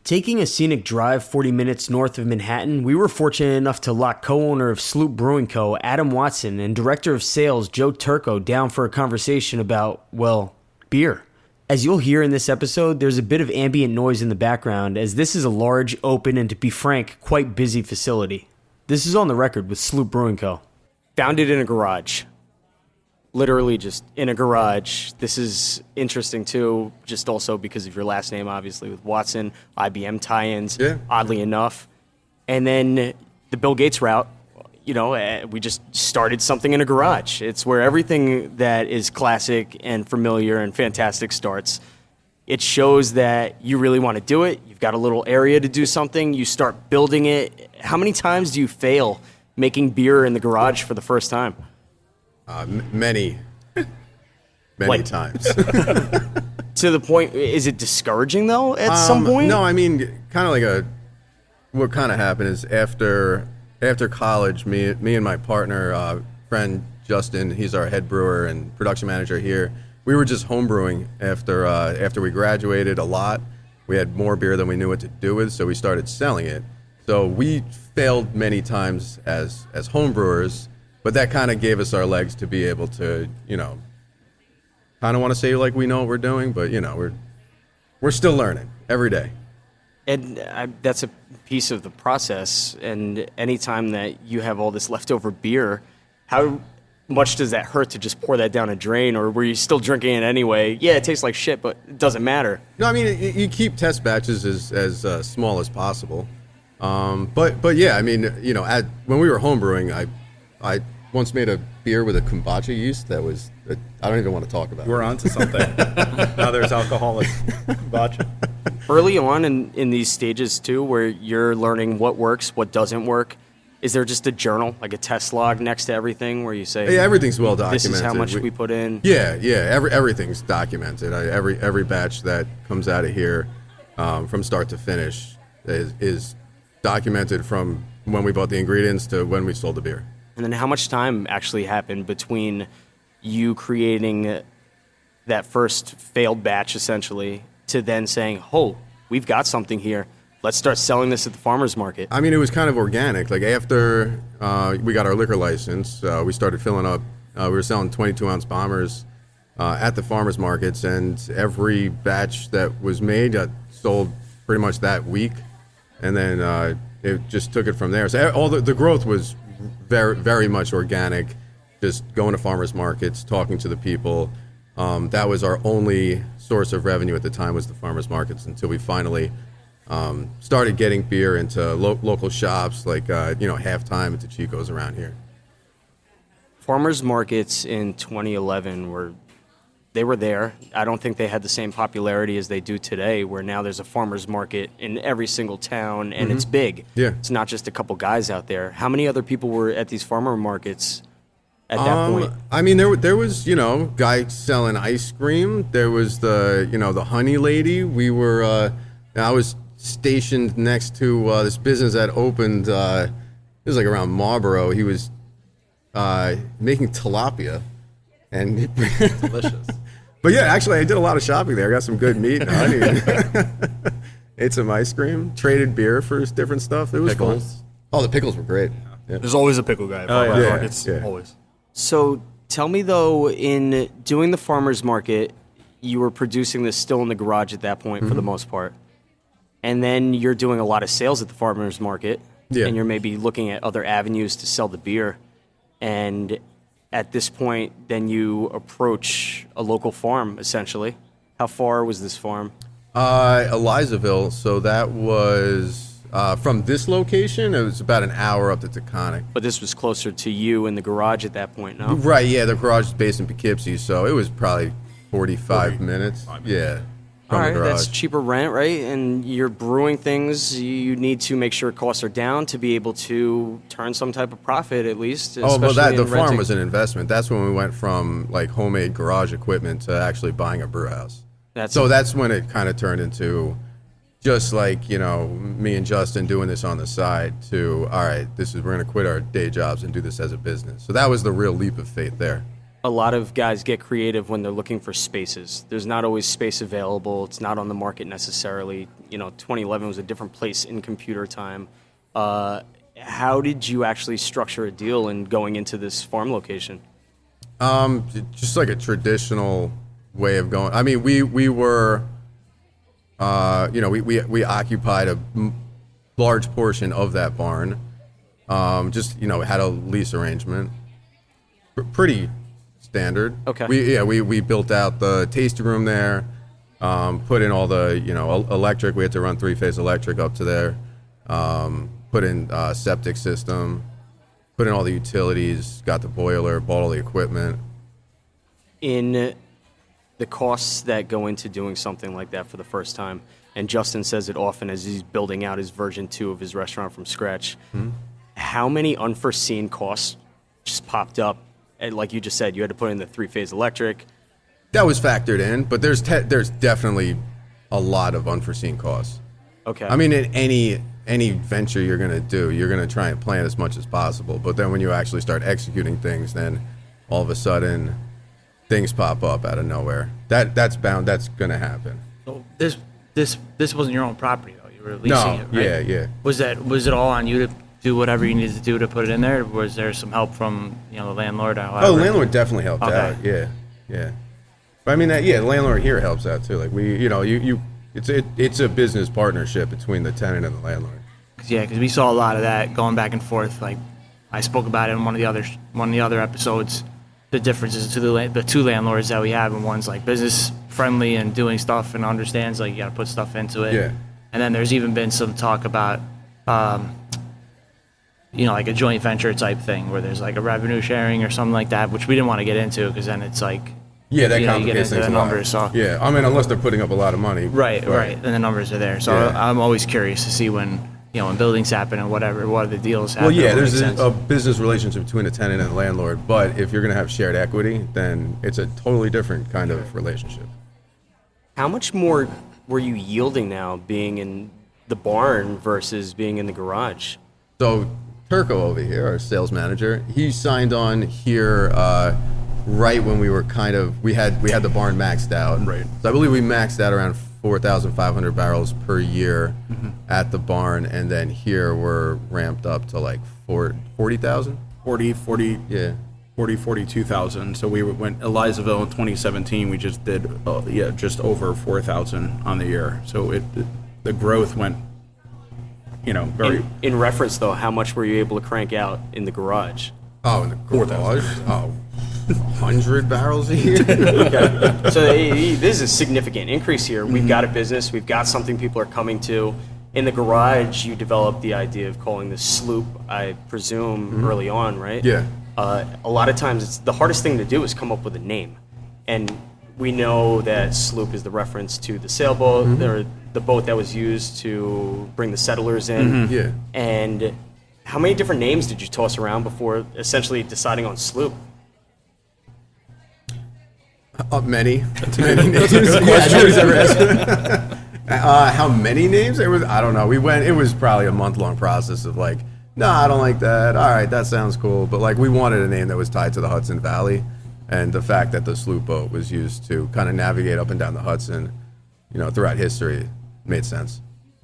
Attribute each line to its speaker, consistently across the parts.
Speaker 1: Taking a scenic drive 40 minutes north of Manhattan, we were fortunate enough to lock co-owner of Sloop Brewing Co, Adam Watson, and director of sales, Joe Turco, down for a conversation about, well, beer. As you'll hear in this episode, there's a bit of ambient noise in the background, as this is a large, open, and to be frank, quite busy facility. This is on the record with Sloop Brewing Co. Founded in a garage. Literally just in a garage. This is interesting too, just also because of your last name, obviously, with Watson, IBM tie-ins, oddly enough. And then the Bill Gates route, we just started something in a garage. It's where everything that is classic and familiar and fantastic starts. It shows that you really want to do it. You've got a little area to do something. You start building it. How many times do you fail making beer in the garage for the first time?
Speaker 2: Many times.
Speaker 1: To the point, is it discouraging though at some point?
Speaker 2: No, I mean, kind of like what kind of happened is after college, me and my partner, friend Justin, he's our head brewer and production manager here. We were just home brewing after we graduated a lot. We had more beer than we knew what to do with, so we started selling it. So we failed many times as home brewers. But that kind of gave us our legs to be able to, kind of want to say like we know what we're doing, but we're still learning every day.
Speaker 1: And that's a piece of the process. And anytime that you have all this leftover beer, how much does that hurt to just pour that down a drain, or were you still drinking it anyway? Yeah, it tastes like shit, but it doesn't matter.
Speaker 2: No, I mean you keep test batches as small as possible. But yeah, I mean when we were home brewing, I once made a beer with a kombucha yeast that was, I don't even want to talk about it.
Speaker 3: We're onto something. Now there's alcoholic kombucha.
Speaker 1: Early on in these stages too, where you're learning what works, what doesn't work, is there just a journal, like a test log next to everything where you say,
Speaker 2: yeah, everything's well documented.
Speaker 1: This is how much we put in?
Speaker 2: Yeah, everything's documented. Every batch that comes out of here from start to finish is documented from when we bought the ingredients to when we sold the beer.
Speaker 1: And then how much time actually happened between you creating that first failed batch, essentially, to then saying, oh, we've got something here. Let's start selling this at the farmer's market?
Speaker 2: I mean, it was kind of organic. Like after we got our liquor license, we started filling up. We were selling 22-ounce bombers at the farmer's markets, and every batch that was made got sold pretty much that week. And then it just took it from there. So all the growth was very, very much organic, just going to farmers markets, talking to the people. That was our only source of revenue at the time, was the farmers markets, until we finally started getting beer into local shops like Halftime at the Chico's around here.
Speaker 1: Farmers markets in 2011 were there. I don't think they had the same popularity as they do today, where now there's a farmer's market in every single town, and it's big.
Speaker 2: Yeah.
Speaker 1: It's not just a couple guys out there. How many other people were at these farmer markets at that point?
Speaker 2: I mean, there was, guy selling ice cream. There was the honey lady. We were, I was stationed next to this business that opened, it was like around Marlboro. He was making tilapia. And
Speaker 3: delicious.
Speaker 2: But yeah, actually, I did a lot of shopping there. I got some good meat and honey. Ate some ice cream. Traded beer for different stuff. It was fun. Oh, the pickles were great. Yeah.
Speaker 3: There's always a pickle guy at farmers markets. Always.
Speaker 1: So tell me, though, in doing the farmer's market, you were producing this still in the garage at that point for the most part. And then you're doing a lot of sales at the farmer's market.
Speaker 2: Yeah.
Speaker 1: And you're maybe looking at other avenues to sell the beer. And at this point, then you approach a local farm, essentially. How far was this farm?
Speaker 2: Elizaville. So that was, from this location, it was about an hour up to Taconic.
Speaker 1: But this was closer to you in the garage at that point, no?
Speaker 2: Right, yeah. The garage is based in Poughkeepsie, so it was probably 45 minutes. Yeah.
Speaker 1: All right, that's cheaper rent, right? And you're brewing things, you need to make sure costs are down to be able to turn some type of profit, at least.
Speaker 2: Oh, but the farm was an investment. That's when we went from like homemade garage equipment to actually buying a brew house. That's when it kind of turned into just like, me and Justin doing this on the side to, all right, we're going to quit our day jobs and do this as a business. So that was the real leap of faith there.
Speaker 1: a lot of guys get creative when they're looking for spaces. There's not always space available. It's not on the market necessarily. 2011 was a different place in computer time. How did you actually structure a deal in going into this farm location?
Speaker 2: Just like a traditional way of going. I mean, we were, we occupied a large portion of that barn. Had a lease arrangement. Pretty standard.
Speaker 1: Okay.
Speaker 2: We built out the tasting room there, put in all the, electric. We had to run 3-phase electric up to there. Put in septic system, put in all the utilities, got the boiler, bought all the equipment.
Speaker 1: In the costs that go into doing something like that for the first time, and Justin says it often as he's building out his version 2 of his restaurant from scratch, how many unforeseen costs just popped up? And like you just said, you had to put in the 3-phase electric.
Speaker 2: That was factored in, but there's definitely a lot of unforeseen costs.
Speaker 1: Okay.
Speaker 2: I mean, in any venture you're going to do, you're going to try and plan as much as possible. But then when you actually start executing things, then all of a sudden things pop up out of nowhere. That's going to happen.
Speaker 4: So this wasn't your own property though. You were leasing it, right?
Speaker 2: Yeah.
Speaker 4: Was it all on you to do whatever you needed to do to put it in there? Or was there some help from the landlord? Or
Speaker 2: the landlord definitely helped
Speaker 4: Okay.
Speaker 2: out. Yeah. But I mean, the landlord here helps out too. Like it's a business partnership between the tenant and the landlord.
Speaker 4: Because we saw a lot of that going back and forth. Like I spoke about it in one of the other episodes. The differences to the two landlords that we have, and one's like business friendly and doing stuff and understands like you got to put stuff into it.
Speaker 2: Yeah.
Speaker 4: And then there's even been some talk about, like a joint venture type thing where there's like a revenue sharing or something like that, which we didn't want to get into because then it's like.
Speaker 2: Yeah, that
Speaker 4: you get
Speaker 2: complicates
Speaker 4: into
Speaker 2: things
Speaker 4: the
Speaker 2: a lot.
Speaker 4: numbers. So.
Speaker 2: Yeah, I mean, unless they're putting up a lot of money.
Speaker 4: Right. And the numbers are there. So
Speaker 2: Yeah.
Speaker 4: I'm always curious to see when buildings happen and what are the deals happen.
Speaker 2: Well, yeah,
Speaker 4: what
Speaker 2: there's
Speaker 4: makes sense.
Speaker 2: a business relationship between a tenant and a landlord, but if you're going to have shared equity, then it's a totally different kind of relationship.
Speaker 1: How much more were you yielding now being in the barn versus being in the garage?
Speaker 2: So Turco over here, our sales manager, he signed on here right when we were we had the barn maxed out.
Speaker 3: Right.
Speaker 2: So I believe we maxed out around 4,500 barrels per year at the barn, and then here we're ramped up to like 40,000.
Speaker 3: 40,
Speaker 2: Yeah.
Speaker 3: 42,000. So we went Elizaville in 2017. We just did just over 4,000 on the year. So the growth went, very.
Speaker 1: In reference, though, how much were you able to crank out in the garage?
Speaker 2: Oh, in the garage? 100 barrels a year.
Speaker 1: Okay. So this is a significant increase here. We've got a business. We've got something people are coming to. In the garage, you developed the idea of calling this Sloop, I presume, early on, right?
Speaker 2: Yeah.
Speaker 1: A lot of times, it's the hardest thing to do is come up with a name. And we know that Sloop is the reference to the sailboat, or the boat that was used to bring the settlers in.
Speaker 2: Yeah.
Speaker 1: And how many different names did you toss around before essentially deciding on Sloop?
Speaker 2: Many names. Nobody's ever asked. How many names? I don't know. It was probably a month-long process of like, no, I don't like that. All right, that sounds cool. But like, we wanted a name that was tied to the Hudson Valley, and the fact that the sloop boat was used to kind of navigate up and down the Hudson, throughout history, made sense.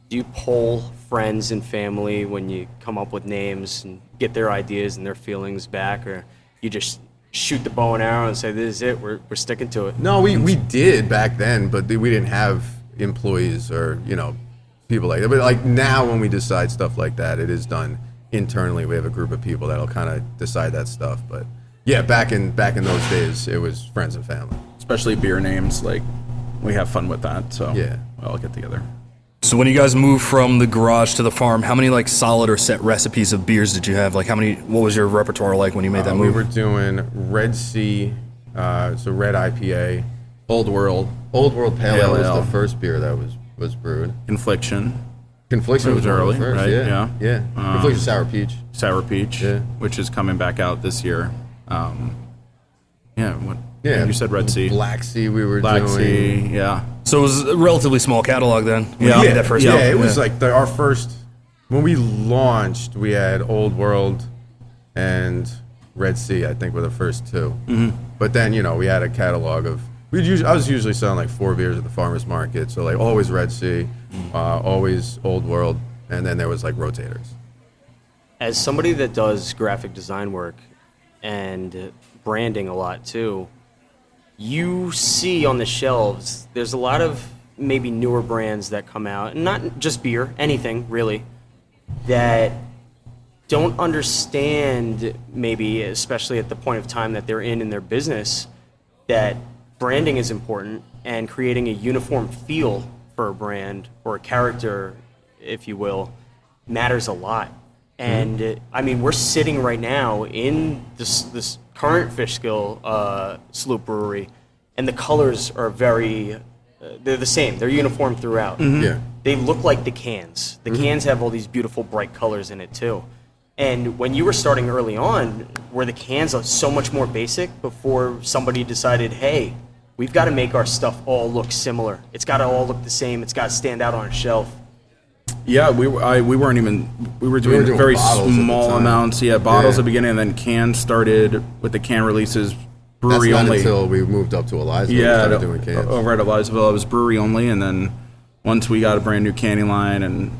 Speaker 1: Do you poll friends and family when you come up with names and get their ideas and their feelings back, or you just shoot the bow and arrow and say, this is it, we're sticking to it?
Speaker 2: No, we did back then, but we didn't have employees or, people like that. But like now when we decide stuff like that, it is done internally. We have a group of people that'll kind of decide that stuff. But yeah, back in those days, it was friends and family.
Speaker 3: Especially beer names, like we have fun with that. So
Speaker 2: Yeah.
Speaker 3: we all get together.
Speaker 5: So when you guys moved from the garage to the farm, how many like solid or set recipes of beers did you have? Like what was your repertoire like when you made that
Speaker 2: We
Speaker 5: move?
Speaker 2: were doing Red Sea, so Red IPA, Old World. Old World Pale Ale
Speaker 3: Ale.
Speaker 2: was the first beer that was brewed.
Speaker 3: Infliction,
Speaker 2: Confliction was
Speaker 3: early,
Speaker 2: one of the first,
Speaker 3: right?
Speaker 2: Yeah. Confliction Sour Peach.
Speaker 3: Sour Peach,
Speaker 2: Yeah.
Speaker 3: which is coming back out this year.
Speaker 2: Yeah.
Speaker 3: You said Red Sea.
Speaker 2: Black Sea we were
Speaker 3: Black
Speaker 2: doing.
Speaker 3: Sea, yeah.
Speaker 5: So it was a relatively small catalog then. When you made that first
Speaker 2: yeah,
Speaker 5: album.
Speaker 2: it was like our first, when we launched, we had Old World and Red Sea, I think, were the first two. Mm-hmm. But then, we had a catalog of, I was usually selling like 4 beers at the farmer's market. So like always Red Sea, always Old World. And then there was like rotators.
Speaker 1: As somebody that does graphic design work and branding a lot too, you see on the shelves, there's a lot of maybe newer brands that come out, and not just beer, anything really, that don't understand, maybe especially at the point of time that they're in their business, that branding is important and creating a uniform feel for a brand or a character, if you will, matters a lot. And I mean, we're sitting right now in this current Fishkill Sloop Brewery, and the colors are they're the same. They're uniform throughout.
Speaker 2: Yeah.
Speaker 1: They look like the cans. The cans have all these beautiful bright colors in it too. And when you were starting early on, were the cans so much more basic before somebody decided, hey, we've got to make our stuff all look similar. It's got to all look the same. It's got to stand out on a shelf.
Speaker 3: Yeah, we were doing very small amounts. Yeah, bottles at the beginning, and then cans started with the can releases. Brewery
Speaker 2: That's not
Speaker 3: only
Speaker 2: until we moved up to Elizaville.
Speaker 3: Yeah,
Speaker 2: started doing cans.
Speaker 3: over at Elizaville, it was brewery only, and then once we got a brand new canning line and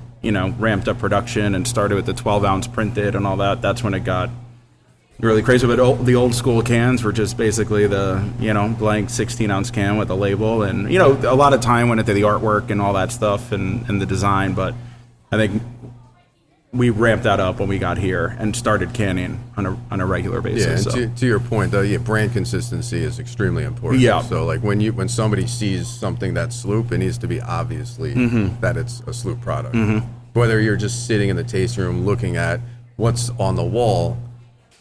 Speaker 3: ramped up production and started with the 12-ounce printed and all that, that's when it got really crazy. But the old school cans were just basically the blank 16-ounce can with a label, and a lot of time went into the artwork and all that stuff and the design. But I think we ramped that up when we got here and started canning on a regular basis.
Speaker 2: Yeah, and to your point, though, brand consistency is extremely important.
Speaker 3: Yeah.
Speaker 2: So like when somebody sees something that's Sloop, it needs to be obviously that it's a Sloop product. Mm-hmm. Whether you're just sitting in the tasting room looking at what's on the wall,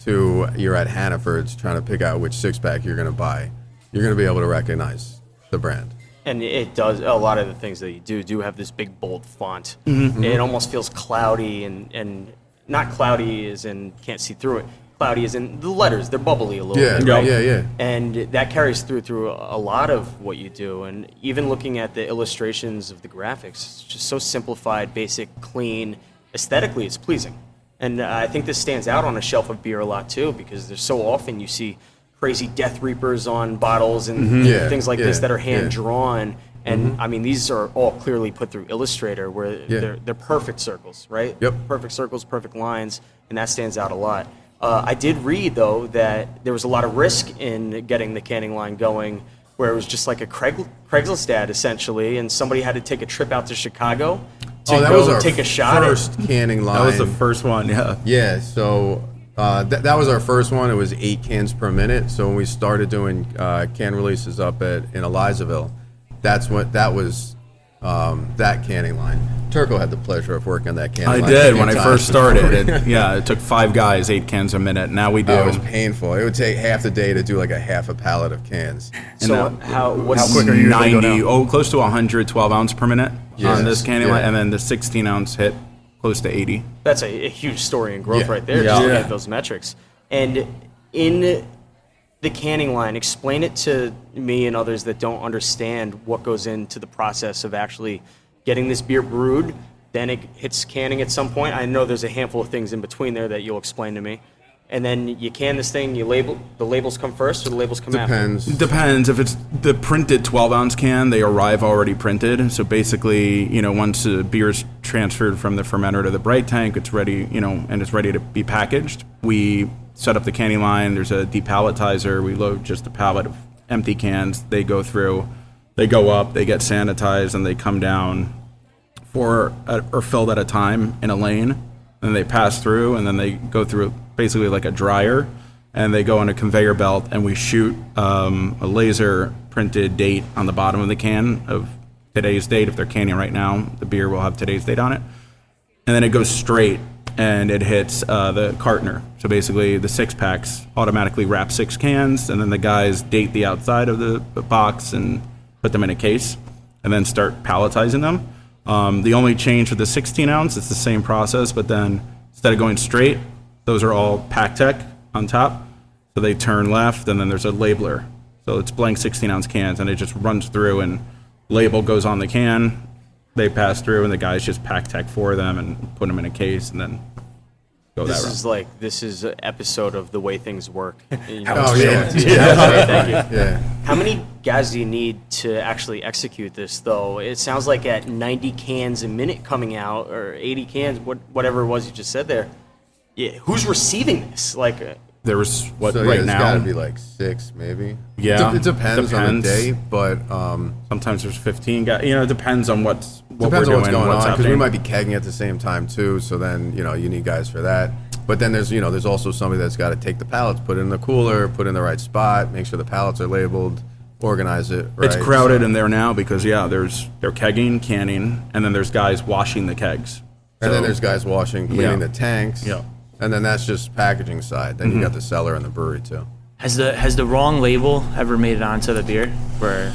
Speaker 2: to you're at Hannaford's trying to pick out which 6-pack you're going to buy, you're going to be able to recognize the brand.
Speaker 1: And it does, a lot of the things that you do have this big bold font.
Speaker 2: Mm-hmm.
Speaker 1: It almost feels cloudy and not cloudy as in can't see through it. Cloudy as in the letters, they're bubbly a little bit, right?
Speaker 2: Yeah.
Speaker 1: And that carries through a lot of what you do. And even looking at the illustrations of the graphics, it's just so simplified, basic, clean. Aesthetically, it's pleasing. And I think this stands out on a shelf of beer a lot too, because there's so often you see crazy Death Reapers on bottles and things like this that are hand drawn. And I mean, these are all clearly put through Illustrator, where they're perfect circles, right?
Speaker 2: Yep.
Speaker 1: Perfect circles, perfect lines, and that stands out a lot. I did read though that there was a lot of risk in getting the canning line going, where it was just like a Craigslist ad essentially, and somebody had to take a trip out to Chicago to go take a shot.
Speaker 2: First canning line.
Speaker 3: That was the first one. Yeah.
Speaker 2: Yeah. So that was our first one. It was 8 cans per minute. So when we started doing can releases up in Elizaville, that canning line. Turco had the pleasure of working on that canning line.
Speaker 3: I did when I first started. It took 5 guys, 8 cans a minute. Now we do.
Speaker 2: It was painful. It would take half the day to do like a half a pallet of cans.
Speaker 1: So
Speaker 3: how quick are you? 90, close to 100 12-ounce per minute on this canning line, and then the 16-ounce hit close to 80.
Speaker 1: That's a huge story and growth right there, just looking at those metrics. And in the canning line, explain it to me and others that don't understand what goes into the process of actually getting this beer brewed, then it hits canning at some point. I know there's a handful of things in between there that you'll explain to me. And then you can this thing, the labels come first or the labels come after?
Speaker 3: Depends. If it's the printed 12-ounce can, they arrive already printed. So basically, once the beer is transferred from the fermenter to the bright tank, it's ready, and it's ready to be packaged. We set up the canning line. There's a depalletizer. We load just a pallet of empty cans. They go through, they go up, they get sanitized, and they come down or filled at a time in a lane. And they pass through, and then they go through basically like a dryer, and they go on a conveyor belt, and we shoot a laser printed date on the bottom of the can of today's date. If they're canning right now, the beer will have today's date on it. And then it goes straight, and it hits the cartoner. So basically the 6-packs automatically wrap 6 cans, and then the guys date the outside of the box and put them in a case, and then start palletizing them. The only change with the 16-ounce, it's the same process, but then instead of going straight, those are all PackTech on top. So they turn left, and then there's a labeler. So it's blank 16-ounce cans, and it just runs through, and label goes on the can. They pass through, and the guys just PackTech for them and put them in a case, and then go that route.
Speaker 1: This is an episode of The Way Things Work. You know,
Speaker 2: Oh, yeah.
Speaker 1: Thank you.
Speaker 2: Yeah.
Speaker 1: How many guys do you need to actually execute this, though? It sounds like at 90 cans a minute coming out, or 80 cans, whatever it was you just said there. Yeah, who's receiving this?
Speaker 3: There was
Speaker 2: So,
Speaker 3: right
Speaker 2: it's
Speaker 3: now.
Speaker 2: got to be like 6, maybe.
Speaker 3: Yeah,
Speaker 2: It depends on the day, but
Speaker 3: Sometimes there's 15 guys. You know, it depends on what
Speaker 2: depends
Speaker 3: we're
Speaker 2: on
Speaker 3: doing,
Speaker 2: what's going on, because we
Speaker 3: happening.
Speaker 2: might be kegging at the same time too. So then you need guys for that. But then there's also somebody that's got to take the pallets, put it in the cooler, put it in the right spot, make sure the pallets are labeled, organize it. Right?
Speaker 3: It's crowded in there now because they're kegging, canning, and then there's guys washing the kegs.
Speaker 2: And then there's guys washing, cleaning the tanks.
Speaker 3: Yeah.
Speaker 2: And then that's just packaging side. Then you got the cellar and the brewery too.
Speaker 4: Has the wrong label ever made it onto the beer? Where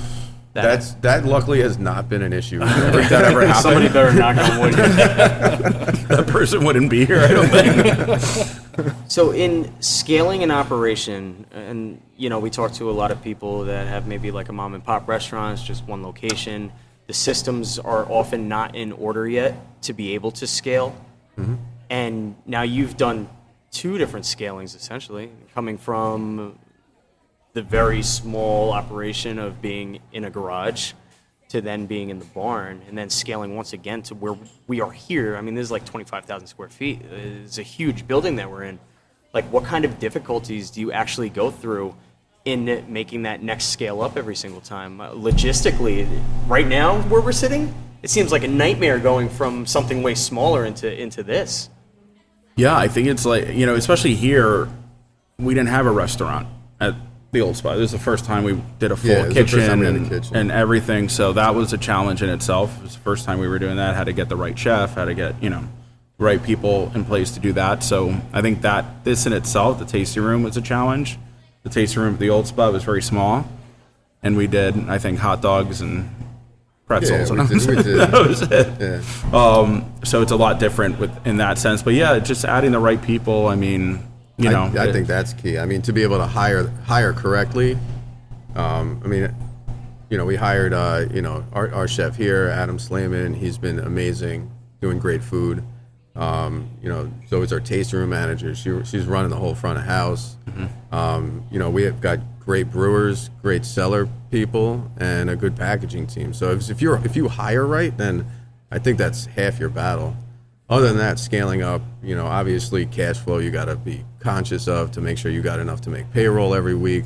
Speaker 2: That luckily has not been an issue.
Speaker 3: If that ever happened,
Speaker 4: somebody better knock on wood.
Speaker 3: that person wouldn't be here. I don't think.
Speaker 1: So in scaling an operation, and we talk to a lot of people that have maybe like a mom and pop restaurant, it's just one location. The systems are often not in order yet to be able to scale.
Speaker 2: Mm-hmm.
Speaker 1: And now you've done 2 different scalings essentially, coming from the very small operation of being in a garage to then being in the barn, and then scaling once again to where we are here. I mean, this is like 25,000 square feet. It's a huge building that we're in. Like, what kind of difficulties do you actually go through in making that next scale up every single time? Logistically, right now where we're sitting, it seems like a nightmare going from something way smaller into this.
Speaker 3: Yeah, I think it's like, especially here, we didn't have a restaurant at the old spot. This is the first time we did a full
Speaker 2: Yeah, it was the first time
Speaker 3: kitchen
Speaker 2: we had a
Speaker 3: and,
Speaker 2: kitchen.
Speaker 3: and everything. So that was a challenge in itself. It was the first time we were doing that. Had to get the right chef, had to get, right people in place to do that. So I think that this in itself, the tasting room, was a challenge. The tasting room at the old spot was very small. And we did, I think, hot dogs and pretzels.
Speaker 2: Yeah, we did.
Speaker 3: That was it.
Speaker 2: Yeah.
Speaker 3: So it's a lot different in that sense. But yeah, just adding the right people. I mean,
Speaker 2: I think that's key. I mean, to be able to hire correctly. We hired our chef here, Adam Slayman. He's been amazing, doing great food. Zoe's our tasting room manager. She's running the whole front of house. Mm-hmm. We have got great brewers, great cellar people, and a good packaging team. So if you hire right, then I think that's half your battle. Other than that, scaling up, obviously cash flow you got to be conscious of to make sure you got enough to make payroll every week.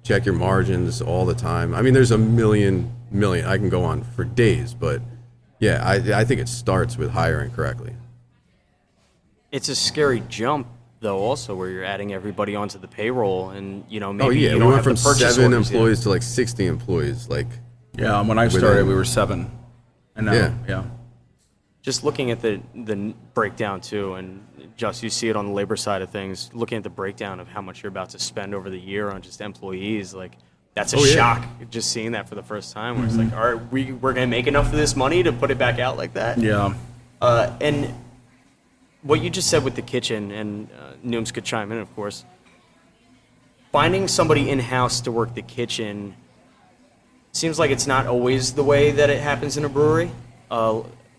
Speaker 2: Check your margins all the time. I mean, there's a million. I can go on for days, but yeah, I think it starts with hiring correctly.
Speaker 1: It's a scary jump, though, also, where you're adding everybody onto the payroll, and maybe
Speaker 2: We
Speaker 1: you don't
Speaker 2: went
Speaker 1: have
Speaker 2: from
Speaker 1: the purchase
Speaker 2: 7
Speaker 1: orders yet.
Speaker 2: employees to like 60 employees.
Speaker 3: Yeah, when I started, we were 7. And now, yeah.
Speaker 1: Just looking at the breakdown too, and just you see it on the labor side of things. Looking at the breakdown of how much you're about to spend over the year on just employees, like that's a shock. Just seeing that for the first time, where it's like, all right, we're gonna make enough of this money to put it back out like that.
Speaker 3: Yeah.
Speaker 1: And what you just said with the kitchen, and Nooms could chime in, of course. Finding somebody in house to work the kitchen seems like it's not always the way that it happens in a brewery.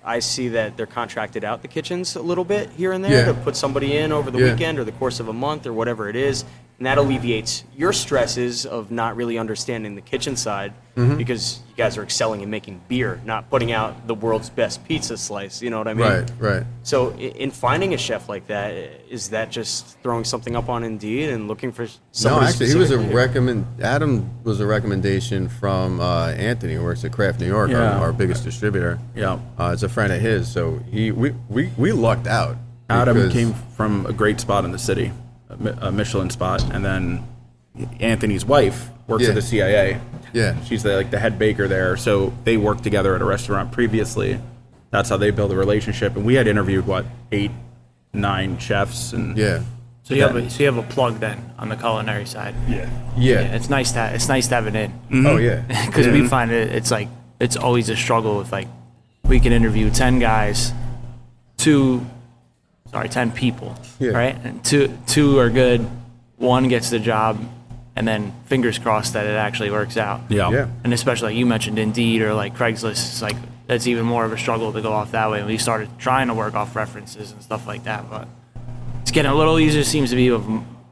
Speaker 1: I see that they're contracted out the kitchens a little bit here and there to put somebody in over the weekend or the course of a month or whatever it is. And that alleviates your stresses of not really understanding the kitchen side because you guys are excelling in making beer, not putting out the world's best pizza slice. You know what I mean?
Speaker 2: Right.
Speaker 1: So in finding a chef like that, is that just throwing something up on Indeed and looking for somebody?
Speaker 2: No, actually, he was
Speaker 1: specifically?
Speaker 2: Adam was a recommendation from Anthony, who works at Craft New York, our biggest distributor.
Speaker 3: Yeah.
Speaker 2: It's a friend of his, so we lucked out.
Speaker 3: Adam
Speaker 2: because-
Speaker 3: came from a great spot in the city, a Michelin spot, and then Anthony's wife works at the CIA.
Speaker 2: Yeah.
Speaker 3: She's the head baker there, so they worked together at a restaurant previously. That's how they built a relationship, and we had interviewed 8, 9 chefs, and
Speaker 4: So you have a plug then on the culinary side.
Speaker 2: Yeah.
Speaker 4: It's nice to have it in.
Speaker 3: Mm-hmm.
Speaker 2: Oh yeah.
Speaker 4: Because we find it's always a struggle with we can interview 10 guys, 10 people, right? And two are good, one gets the job, and then fingers crossed that it actually works out.
Speaker 2: Yeah.
Speaker 4: And especially like you mentioned Indeed or like Craigslist, it's that's even more of a struggle to go off that way. We started trying to work off references and stuff like that, but getting a little easier. Seems to be,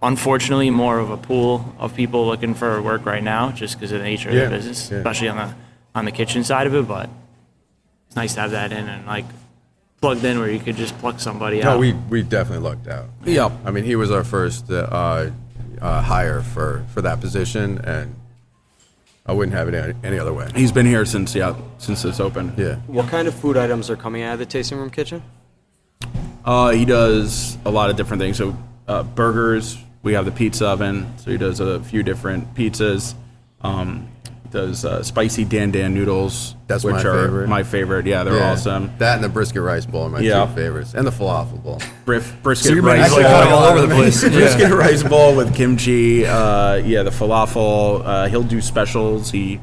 Speaker 4: unfortunately, more of a pool of people looking for work right now, just because of the nature of the business, especially on the kitchen side of it. But it's nice to have that in and like plugged in where you could just pluck somebody out.
Speaker 2: No, we definitely lucked out.
Speaker 3: Yep.
Speaker 2: I mean, he was our first hire for that position, and I wouldn't have it any other way.
Speaker 3: He's been here since it's open.
Speaker 2: Yeah.
Speaker 1: What kind of food items are coming out of the tasting room kitchen?
Speaker 3: He does a lot of different things. So burgers, we have the pizza oven, so he does a few different pizzas. Does spicy Dan noodles,
Speaker 2: That's
Speaker 3: which
Speaker 2: my
Speaker 3: are
Speaker 2: favorite.
Speaker 3: my favorite. Yeah, they're awesome.
Speaker 2: That and the brisket rice bowl are my
Speaker 3: Yeah.
Speaker 2: two favorites, and the falafel bowl.
Speaker 3: Brisket
Speaker 5: So your
Speaker 3: rice
Speaker 5: menu's like
Speaker 3: bowl.
Speaker 5: kind of all over the place.
Speaker 3: Brisket rice bowl with kimchi. The falafel. He'll do specials. He's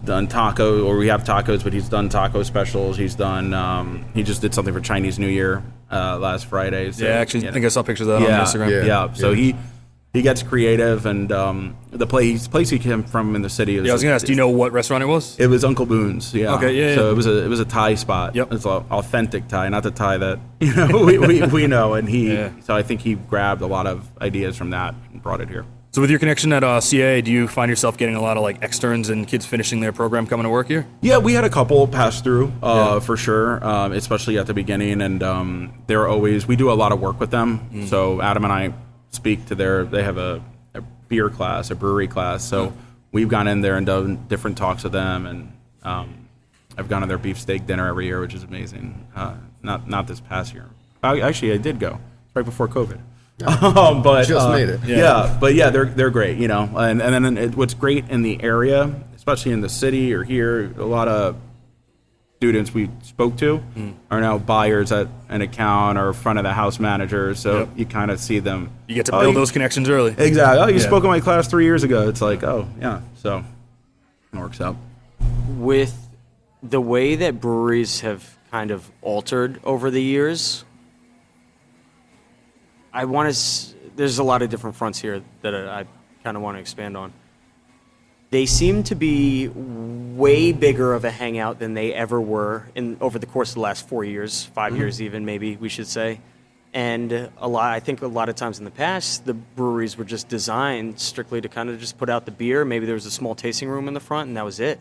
Speaker 3: done taco, or we have tacos, but he's done taco specials. He's done. He just did something for Chinese New Year last Friday. So,
Speaker 5: Yeah, actually, I think I saw pictures of that on Instagram.
Speaker 3: Yeah. So he gets creative, and the place he came from in the city.
Speaker 5: Yeah, I was gonna ask. Do you know what restaurant it was?
Speaker 3: It was Uncle Boone's. Yeah.
Speaker 5: Okay, yeah,
Speaker 3: So
Speaker 5: yeah.
Speaker 3: it was a Thai spot.
Speaker 5: Yep.
Speaker 3: It's an authentic Thai, not the Thai that we know. And so I think he grabbed a lot of ideas from that and brought it here.
Speaker 5: So with your connection at CA, do you find yourself getting a lot of like externs and kids finishing their program coming to work here?
Speaker 3: Yeah, we had a couple pass through for sure, especially at the beginning, and they're always. We do a lot of work with them. So Adam and I speak to they have a beer class, a brewery class. So we've gone in there and done different talks with them, and I've gone to their beefsteak dinner every year, which is amazing. Not this past year. Actually, I did go right before COVID. But
Speaker 2: Just made it.
Speaker 3: They're great, and then what's great in the area, especially in the city or here, a lot of students we spoke to are now buyers at an account or front of the house manager, so you kind of see them.
Speaker 5: You get to build those connections early.
Speaker 3: Exactly. Oh, you spoke in my class 3 years ago. It's like, oh yeah, so it works out.
Speaker 1: With the way that breweries have kind of altered over the years, there's a lot of different fronts here that I kind of want to expand on. They seem to be way bigger of a hangout than they ever were over the course of the last 4 years, 5 years even, maybe we should say. And I think a lot of times in the past, the breweries were just designed strictly to kind of just put out the beer. Maybe there was a small tasting room in the front, and that was it.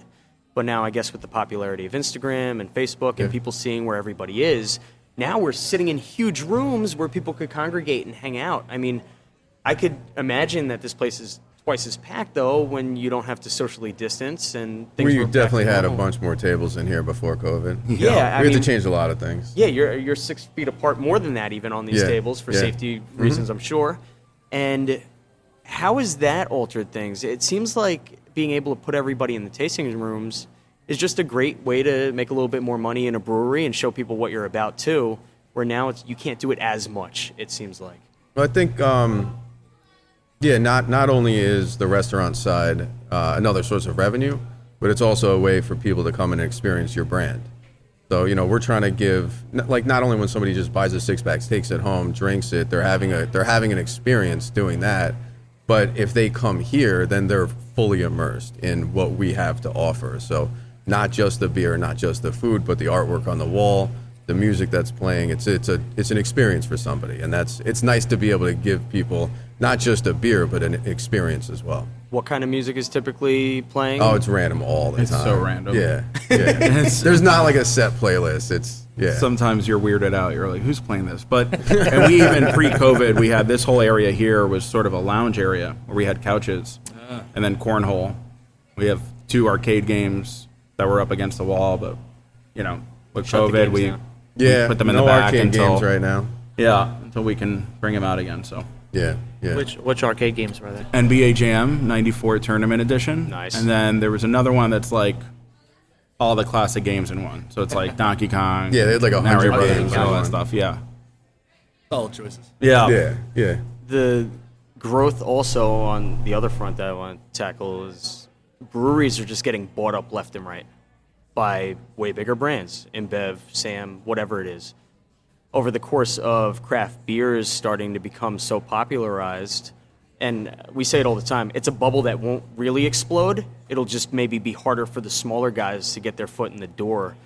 Speaker 1: But now I guess with the popularity of Instagram and Facebook and people seeing where everybody is, now we're sitting in huge rooms where people could congregate and hang out. I mean, I could imagine that this place is twice as packed, though, when you don't have to socially distance and things.
Speaker 2: We
Speaker 1: were back
Speaker 2: definitely
Speaker 1: to
Speaker 2: had a
Speaker 1: normal.
Speaker 2: bunch more tables in here before COVID.
Speaker 1: Yeah,
Speaker 2: we had to change a lot of things.
Speaker 1: Yeah, you're 6 feet apart, more than that even on these tables for safety reasons, I'm sure. And how has that altered things? It seems like being able to put everybody in the tasting rooms is just a great way to make a little bit more money in a brewery and show people what you're about too, where now you can't do it as much, it seems like.
Speaker 2: Well, I think, not only is the restaurant side another source of revenue, but it's also a way for people to come and experience your brand. So, we're trying to give, not only when somebody just buys a six-pack, takes it home, drinks it, they're having an experience doing that, but if they come here, then they're fully immersed in what we have to offer. So not just the beer, not just the food, but the artwork on the wall, the music that's playing. It's an experience for somebody, and it's nice to be able to give people not just a beer, but an experience as well.
Speaker 1: What kind of music is typically playing?
Speaker 2: Oh, it's random all the time.
Speaker 3: It's so random.
Speaker 2: Yeah. There's not like a set playlist.
Speaker 3: Sometimes you're weirded out. You're like, who's playing this? And we even pre-COVID, we had this whole area here was sort of a lounge area where we had couches and then cornhole. We have 2 arcade games that were up against the wall, but with
Speaker 1: Shut the
Speaker 3: COVID,
Speaker 1: games
Speaker 3: we
Speaker 1: down.
Speaker 3: put them in
Speaker 2: no
Speaker 3: the back
Speaker 2: arcade
Speaker 3: until
Speaker 2: games right now.
Speaker 3: until we can bring them out again. So
Speaker 2: Yeah.
Speaker 4: Which arcade games were there?
Speaker 3: NBA Jam '94 Tournament Edition.
Speaker 1: Nice.
Speaker 3: And then there was another one that's like all the classic games in one. So it's like Donkey Kong.
Speaker 2: Yeah, they had like 100
Speaker 3: Mario Brothers,
Speaker 2: games in
Speaker 3: all that
Speaker 2: one.
Speaker 3: stuff. Yeah.
Speaker 5: Solid choices.
Speaker 3: Yeah.
Speaker 2: Yeah.
Speaker 1: The growth also on the other front that I want to tackle is breweries are just getting bought up left and right by way bigger brands, InBev, Sam, whatever it is. Over the course of craft beers starting to become so popularized, and we say it all the time, it's a bubble that won't really explode. It'll just maybe be harder for the smaller guys to get their foot in the door.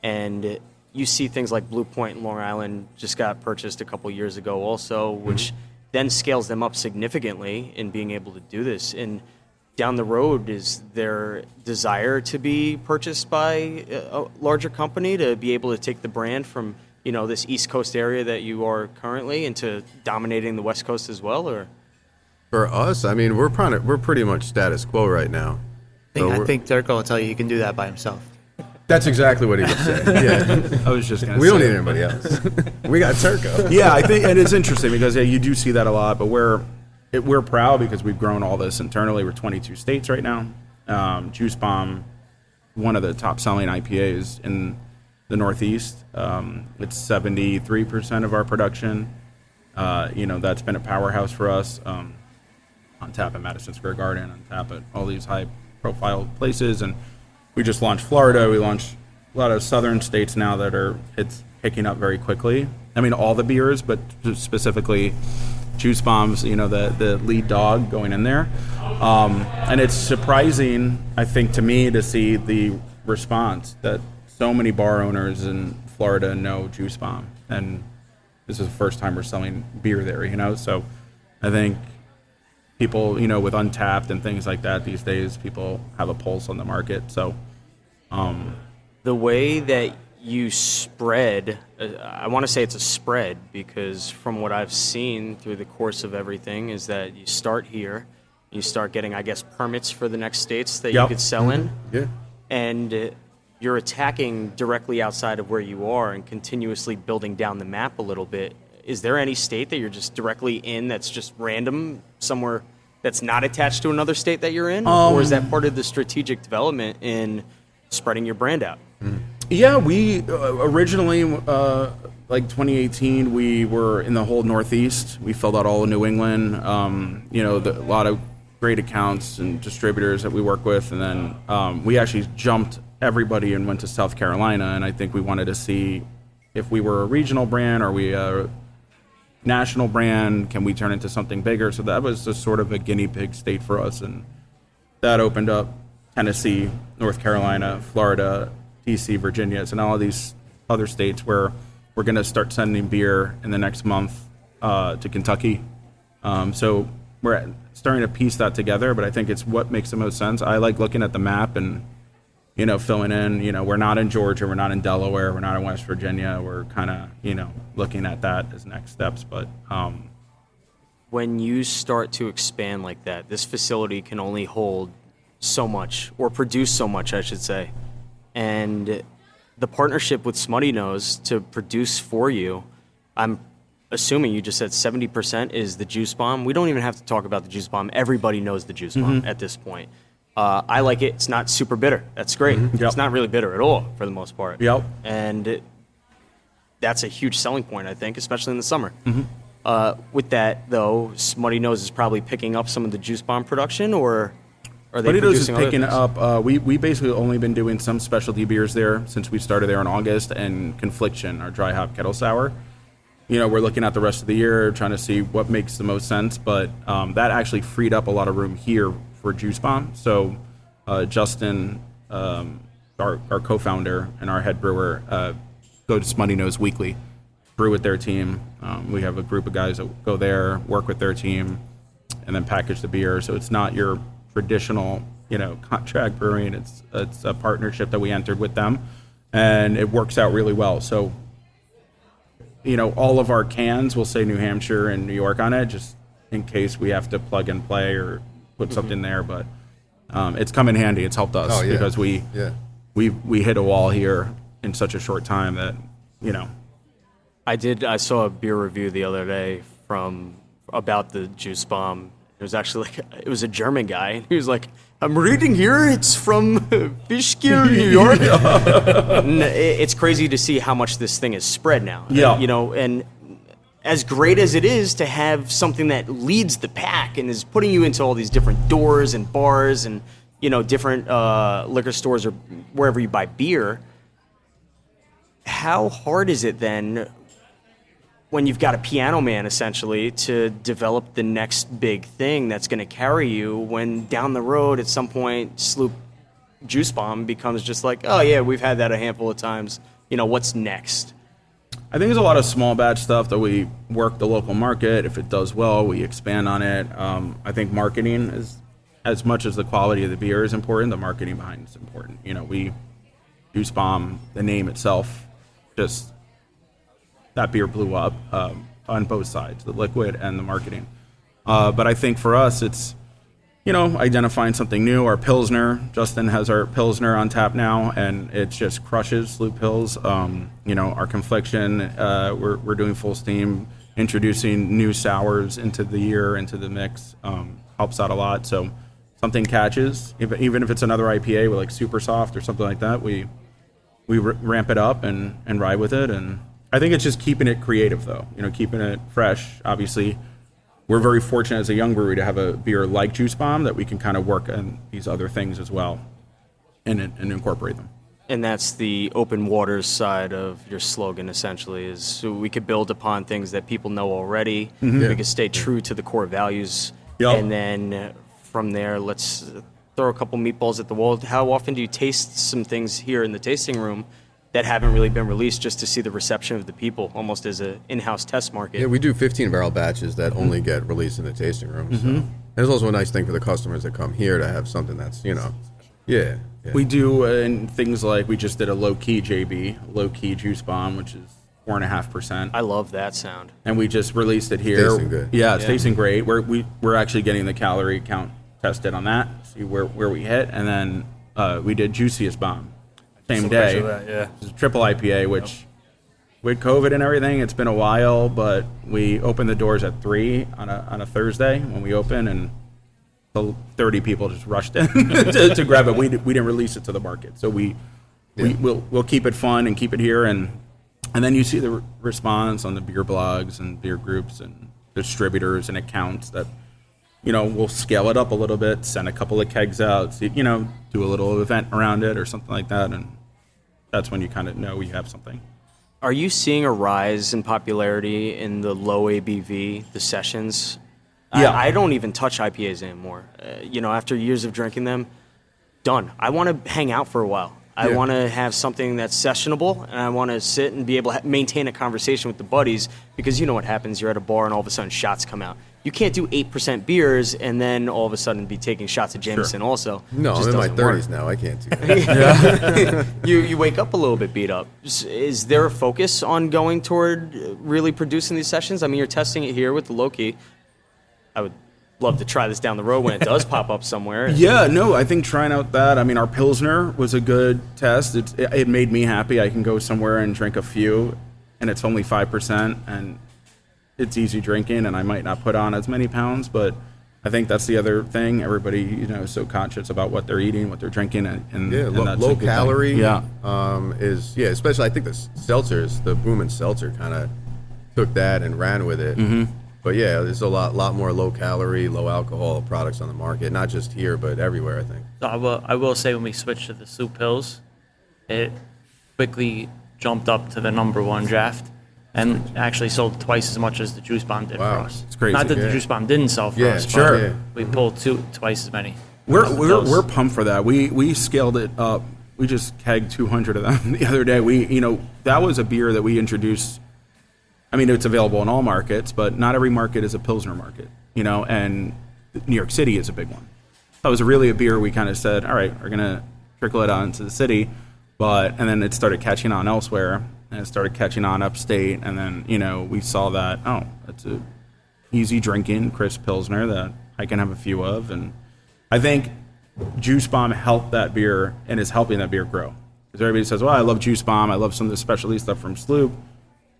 Speaker 1: And you see things like Blue Point in Long Island just got purchased a couple years ago also, which then scales them up significantly in being able to do this. And down the road, is there desire to be purchased by a larger company to be able to take the brand from, this East Coast area that you are currently into dominating the West Coast as well? Or
Speaker 2: For us, I mean, we're pretty much status quo right now.
Speaker 4: I think Turco will tell you he can do that by himself.
Speaker 2: That's exactly what he would say. Yeah.
Speaker 3: I was just going to
Speaker 2: We
Speaker 3: say.
Speaker 2: don't need anybody else. We got Turco.
Speaker 3: Yeah, I think, and it's interesting because you do see that a lot, but we're proud because we've grown all this internally. We're 22 states right now. Juice Bomb, one of the top selling IPAs in the Northeast. It's 73% of our production. That's been a powerhouse for us. On tap at Madison Square Garden, on tap at all these high profile places. And we just launched Florida. We launched a lot of southern states now it's picking up very quickly. I mean, all the beers, but specifically Juice Bomb's, the lead dog going in there. And it's surprising, I think, to me to see the response that so many bar owners in Florida know Juice Bomb. And this is the first time we're selling beer there, So I think people, with Untapped and things like that these days, people have a pulse on the market. So
Speaker 1: the way that you spread, I want to say it's a spread, because from what I've seen through the course of everything is that you start here, you start getting, I guess, permits for the next states that you could sell in.
Speaker 2: Yeah.
Speaker 1: And you're attacking directly outside of where you are and continuously building down the map a little bit. Is there any state that you're just directly in that's just random, somewhere that's not attached to another state that you're in? Or is that part of the strategic development in spreading your brand out?
Speaker 3: Yeah, we originally, like 2018, we were in the whole Northeast. We filled out all of New England, a lot of great accounts and distributors that we work with. And then we actually jumped everybody and went to South Carolina. And I think we wanted to see if we were a regional brand, or we a national brand, can we turn into something bigger? So that was just sort of a guinea pig state for us. And that opened up Tennessee, North Carolina, Florida, DC, Virginia, and all of these other states where we're going to start sending beer in the next month to Kentucky. So we're starting to piece that together, but I think it's what makes the most sense. I like looking at the map and, filling in, we're not in Georgia, we're not in Delaware, we're not in West Virginia. We're kind of, looking at that as next steps. But
Speaker 1: when you start to expand like that, this facility can only hold so much, or produce so much, I should say. And the partnership with Smutty Nose to produce for you, I'm assuming you just said 70% is the Juice Bomb. We don't even have to talk about the Juice Bomb. Everybody knows the Juice Bomb at this point. I like it. It's not super bitter. That's great.
Speaker 3: Yep.
Speaker 1: It's not really bitter at all for the most part.
Speaker 3: Yep.
Speaker 1: And that's a huge selling point, I think, especially in the summer. With that, though, Smutty Nose is probably picking up some of the Juice Bomb production, or are they
Speaker 3: Smutty Nose is
Speaker 1: producing other
Speaker 3: picking
Speaker 1: things?
Speaker 3: up. We basically only been doing some specialty beers there since we started there in August, and Confliction, our dry hop kettle sour. We're looking at the rest of the year, trying to see what makes the most sense, but that actually freed up a lot of room here for Juice Bomb. So Justin, our co-founder and our head brewer, go to Smutty Nose weekly, brew with their team. We have a group of guys that go there, work with their team, and then package the beer. So it's not your traditional, contract brewing. It's a partnership that we entered with them, and it works out really well. So, all of our cans will say New Hampshire and New York on it, just in case we have to plug and play or put something there. But it's come in handy. It's helped us because we hit a wall here in such a short time that,
Speaker 1: I saw a beer review the other day about the Juice Bomb. It was actually it was a German guy, and he was like, "I'm reading here, it's from Fishkill, New York." And it's crazy to see how much this thing is spread now.
Speaker 3: Yeah.
Speaker 1: And as great as it is to have something that leads the pack and is putting you into all these different doors and bars and, different liquor stores or wherever you buy beer, how hard is it then, when you've got a piano man, essentially, to develop the next big thing that's going to carry you, when down the road at some point Sloop Juice Bomb becomes just like, oh yeah, we've had that a handful of times, what's next?
Speaker 3: I think there's a lot of small batch stuff that we work the local market. If it does well, we expand on it. I think marketing is, as much as the quality of the beer is important, the marketing behind it's important. We Juice Bomb, the name itself, just that beer blew up on both sides, the liquid and the marketing. But I think for us, it's identifying something new. Our Pilsner, Justin has our Pilsner on tap now, and it just crushes Sloop Pills. Our Confliction, we're doing full steam, introducing new sours into the year, into the mix, helps out a lot. So something catches, even if it's another IPA with like super soft or something like that, we ramp it up and ride with it. And I think it's just keeping it creative, though, keeping it fresh. Obviously, we're very fortunate as a young brewery to have a beer like Juice Bomb that we can kind of work on these other things as well and incorporate them.
Speaker 1: And that's the open waters side of your slogan, essentially, is so we could build upon things that people know already.
Speaker 2: Mm-hmm.
Speaker 1: We could stay true to the core values.
Speaker 3: Yep.
Speaker 1: And then from there, let's throw a couple meatballs at the wall. How often do you taste some things here in the tasting room that haven't really been released, just to see the reception of the people, almost as an in-house test market?
Speaker 2: Yeah, we do 15-barrel batches that only get released in the tasting room. So. And it's also a nice thing for the customers that come here to have something that's, yeah.
Speaker 3: We do and things like we just did a low-key JB, low-key Juice Bomb, which is 4.5%.
Speaker 1: I love that sound.
Speaker 3: And we just released it here.
Speaker 2: Tasting good.
Speaker 3: Yeah, it's tasting great. We're actually getting the calorie count tested on that, see where we hit. And then we did Juiciest Bomb. Same day. It's a triple IPA, which with COVID and everything, it's been a while, but we opened the doors at 3 on a Thursday when we opened, and 30 people just rushed in to grab it. We didn't release it to the market, so we'll keep it fun and keep it here, and then you see the response on the beer blogs and beer groups and distributors and accounts that we'll scale it up a little bit, send a couple of kegs out, do a little event around it or something like that, and that's when you kind of know you have something.
Speaker 1: Are you seeing a rise in popularity in the low ABV, the sessions?
Speaker 3: Yeah.
Speaker 1: I don't even touch IPAs anymore. After years of drinking them, done. I want to hang out for a while. I want to have something that's sessionable, and I want to sit and be able to maintain a conversation with the buddies, because you know what happens. You're at a bar, and all of a sudden shots come out. You can't do 8% beers and then all of a sudden be taking shots of Jameson also.
Speaker 2: No,
Speaker 1: Just
Speaker 2: I'm in my
Speaker 1: doesn't work.
Speaker 2: 30s now. I can't do that.
Speaker 1: You wake up a little bit beat up. Is there a focus on going toward really producing these sessions? I mean, you're testing it here with the low-key. I would love to try this down the road when it does pop up somewhere.
Speaker 3: Yeah, no, I think trying out that, our Pilsner was a good test. It made me happy. I can go somewhere and drink a few, and it's only 5%, and it's easy drinking, and I might not put on as many pounds, but I think that's the other thing. Everybody, is so conscious about what they're eating, what they're drinking, and that's
Speaker 2: low
Speaker 3: a good
Speaker 2: calorie.
Speaker 3: thing. Yeah,
Speaker 2: especially I think the seltzers, the Boom and Seltzer kind of took that and ran with it. Mm-hmm. But yeah, there's a lot more low calorie, low alcohol products on the market, not just here but everywhere, I think.
Speaker 4: So I will say when we switched to the Sloop Pills, it quickly jumped up to the #1 draft. And actually sold twice as much as the Juice Bomb did for us.
Speaker 3: It's crazy.
Speaker 4: Not that the Juice Bomb didn't sell for us,
Speaker 3: sure.
Speaker 4: but we pulled twice as many.
Speaker 3: We're pumped for that. We scaled it up. We just kegged 200 of them the other day. That was a beer that we introduced. I mean, it's available in all markets, but not every market is a Pilsner market, and New York City is a big one. That was really a beer we kind of said, all right, we're going to trickle it out into the city, and then it started catching on elsewhere. And it started catching on upstate, and then, we saw that, it's a easy drinking, crisp Pilsner that I can have a few of. And I think Juice Bomb helped that beer and is helping that beer grow. Because everybody says, well, I love Juice Bomb. I love some of the specialty stuff from Sloop.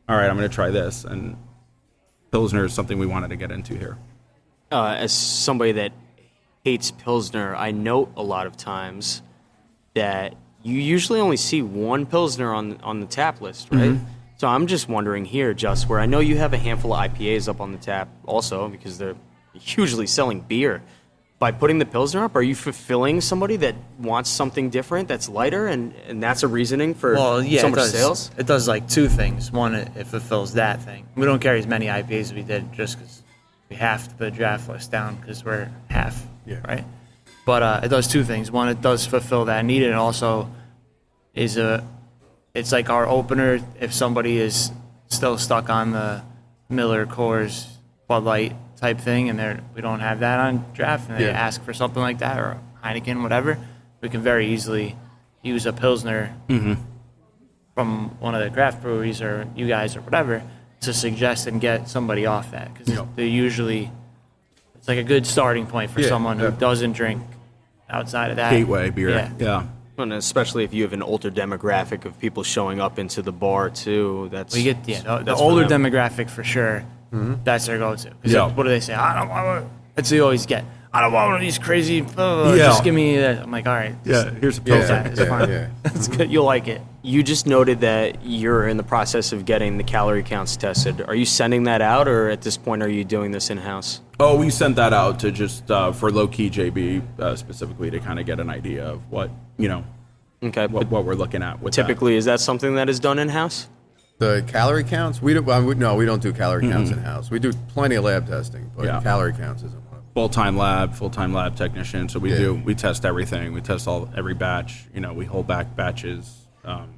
Speaker 3: All right, I'm going to try this. And Pilsner is something we wanted to get into here.
Speaker 1: As somebody that hates Pilsner, I note a lot of times that you usually only see one Pilsner on the tap list, right? Mm-hmm. So I'm just wondering here, Just, where I know you have a handful of IPAs up on the tap also, because they're hugely selling beer. By putting the Pilsner up, are you fulfilling somebody that wants something different that's lighter, and that's a reasoning for so much sales?
Speaker 4: It does like two things. One, it fulfills that thing. We don't carry as many IPAs as we did just because we halved the draft list down because we're half, right? But it does two things. One, it does fulfill that need, and also it it's like our opener. If somebody is still stuck on the Miller, Coors, Bud Light type thing, and we don't have that on draft, and they ask for something like that, or Heineken, whatever, we can very easily use a Pilsner from one of the craft breweries or you guys or whatever to suggest and get somebody off that, because they usually, it's like a good starting point for someone who doesn't drink outside of that.
Speaker 3: Gateway beer. Yeah.
Speaker 1: And especially if you have an older demographic of people showing up into the bar too.
Speaker 4: We get the older demographic for sure. That's their go-to. Because what do they say? I don't want. That's what you always get. I don't want one of these crazy. Just give me that. I'm like, all right.
Speaker 3: Here's a Pilsner.
Speaker 4: It's fine. That's good. You'll like it.
Speaker 1: You just noted that you're in the process of getting the calorie counts tested. Are you sending that out, or at this point, are you doing this in-house?
Speaker 3: Oh, we sent that out to just for low-key JB specifically to kind of get an idea of what, what we're looking at with
Speaker 1: typically, is that something that is done in-house?
Speaker 2: The calorie counts? We don't do calorie counts in-house. We do plenty of lab testing, but calorie counts isn't one of them.
Speaker 3: Full-time lab technician. So we test everything. We test every batch. We hold back batches.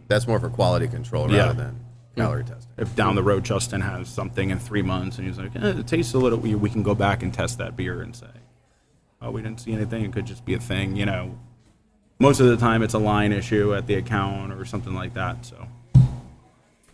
Speaker 2: That's more for quality control rather than calorie testing.
Speaker 3: If down the road Justin has something in 3 months and he's like, it tastes a little, we can go back and test that beer and say, oh, we didn't see anything. It could just be a thing. Most of the time it's a line issue at the account or something like that. So.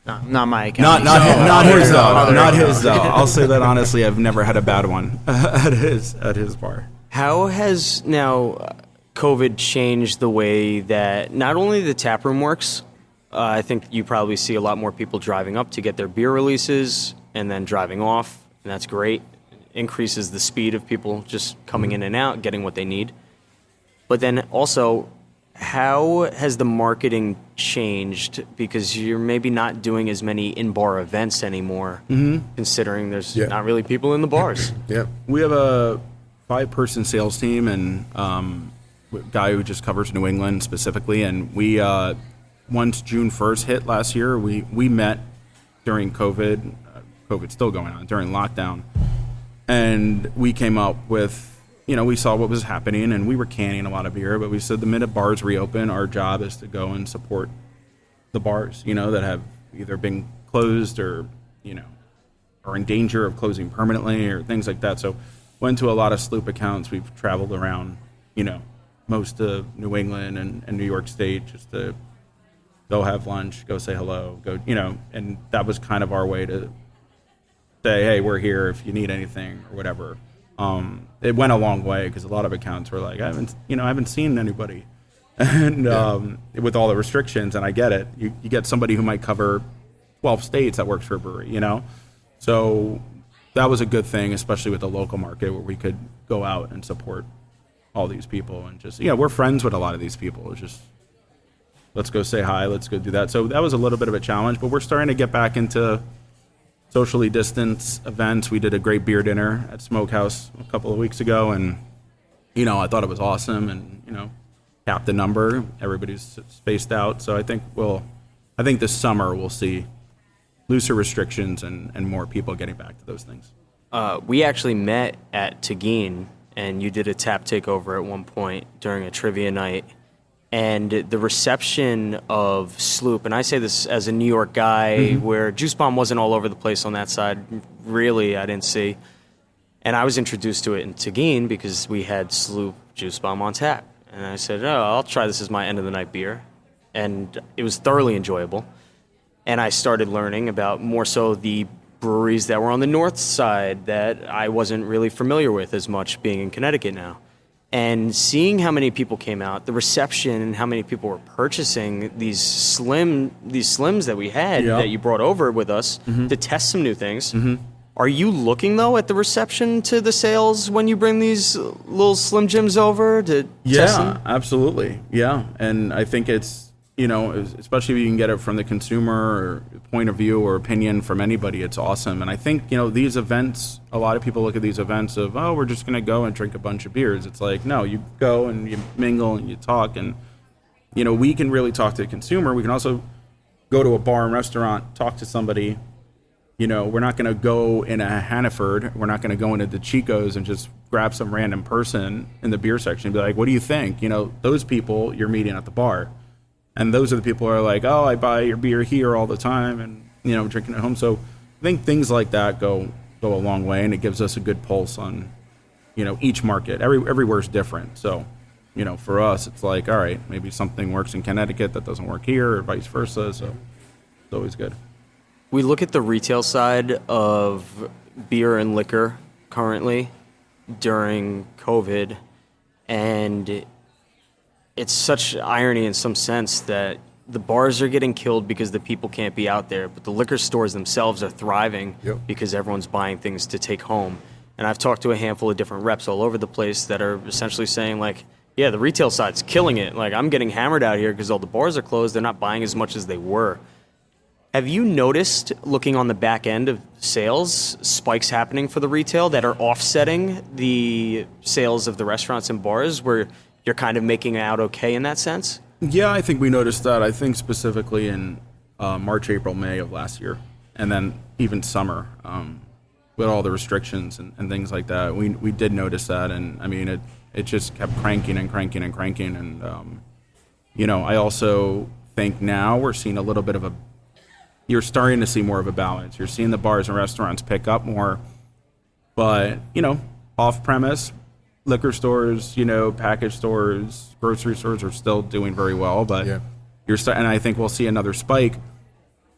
Speaker 4: No, not my account.
Speaker 3: Not his though. Not his though. I'll say that honestly. I've never had a bad one at his bar.
Speaker 1: How has now COVID changed the way that not only the tap room works? I think you probably see a lot more people driving up to get their beer releases and then driving off, and that's great. It increases the speed of people just coming in and out, getting what they need. But then also, how has the marketing changed? Because you're maybe not doing as many in-bar events anymore, considering there's not really people in the bars.
Speaker 3: We have a 5-person sales team and a guy who just covers New England specifically. And we, once June 1st hit last year, we met during COVID. COVID's still going on, during lockdown. And we came up with, we saw what was happening, and we were canning a lot of beer, but we said the minute bars reopen, our job is to go and support the bars, that have either been closed or, are in danger of closing permanently or things like that. So went to a lot of Sloop accounts. We've traveled around, most of New England and New York State just to go have lunch, go say hello, and that was kind of our way to say, hey, we're here if you need anything or whatever. It went a long way because a lot of accounts were like, I haven't seen anybody, and with all the restrictions, and I get it. You get somebody who might cover 12 states that works for a brewery, So that was a good thing, especially with the local market where we could go out and support all these people and just we're friends with a lot of these people. It's just let's go say hi, let's go do that. So that was a little bit of a challenge, but we're starting to get back into socially distanced events. We did a great beer dinner at Smokehouse a couple of weeks ago, and I thought it was awesome, and capped the number. Everybody's spaced out, so I think this summer we'll see looser restrictions and more people getting back to those things.
Speaker 1: We actually met at Tegin, and you did a tap takeover at one point during a trivia night. And the reception of Sloop, and I say this as a New York guy, where Juice Bomb wasn't all over the place on that side, really, I didn't see. And I was introduced to it in Tegin because we had Sloop Juice Bomb on tap. And I said, I'll try this as my end-of-the-night beer. And it was thoroughly enjoyable. And I started learning about more so the breweries that were on the north side that I wasn't really familiar with as much, being in Connecticut now. And seeing how many people came out, the reception, and how many people were purchasing these slims that we had that you brought over with us to test some new things. Are you looking though at the reception to the sales when you bring these little Slim Jims over to test them?
Speaker 3: Yeah, absolutely. Yeah, and I think it's especially if you can get it from the consumer or point of view or opinion from anybody, it's awesome. And I think, these events, a lot of people look at these events of, we're just going to go and drink a bunch of beers. It's like, no, you go and you mingle and you talk. And, we can really talk to the consumer. We can also go to a bar and restaurant, talk to somebody. We're not going to go in a Hannaford. We're not going to go into the Chico's and just grab some random person in the beer section and be like, what do you think? Those people you're meeting at the bar. And those are the people who are like, oh, I buy your beer here all the time and, drinking at home. So I think things like that go a long way, and it gives us a good pulse on, each market. Everywhere's different. So, for us, it's like, all right, maybe something works in Connecticut that doesn't work here or vice versa. So it's always good.
Speaker 1: We look at the retail side of beer and liquor currently during COVID, and it's such irony in some sense that the bars are getting killed because the people can't be out there, but the liquor stores themselves are thriving because everyone's buying things to take home. And I've talked to a handful of different reps all over the place that are essentially saying, like, yeah, the retail side's killing it. Like, I'm getting hammered out here because all the bars are closed. They're not buying as much as they were. Have you noticed, looking on the back end of sales, spikes happening for the retail that are offsetting the sales of the restaurants and bars where you're kind of making it out okay in that sense?
Speaker 3: Yeah, I think we noticed that. I think specifically in March, April, May of last year, and then even summer with all the restrictions and things like that. We did notice that, and I mean, it just kept cranking and cranking and cranking. And, I also think now we're seeing a little bit of you're starting to see more of a balance. You're seeing the bars and restaurants pick up more, but, off-premise, liquor stores, package stores, grocery stores are still doing very well, but and I think we'll see another spike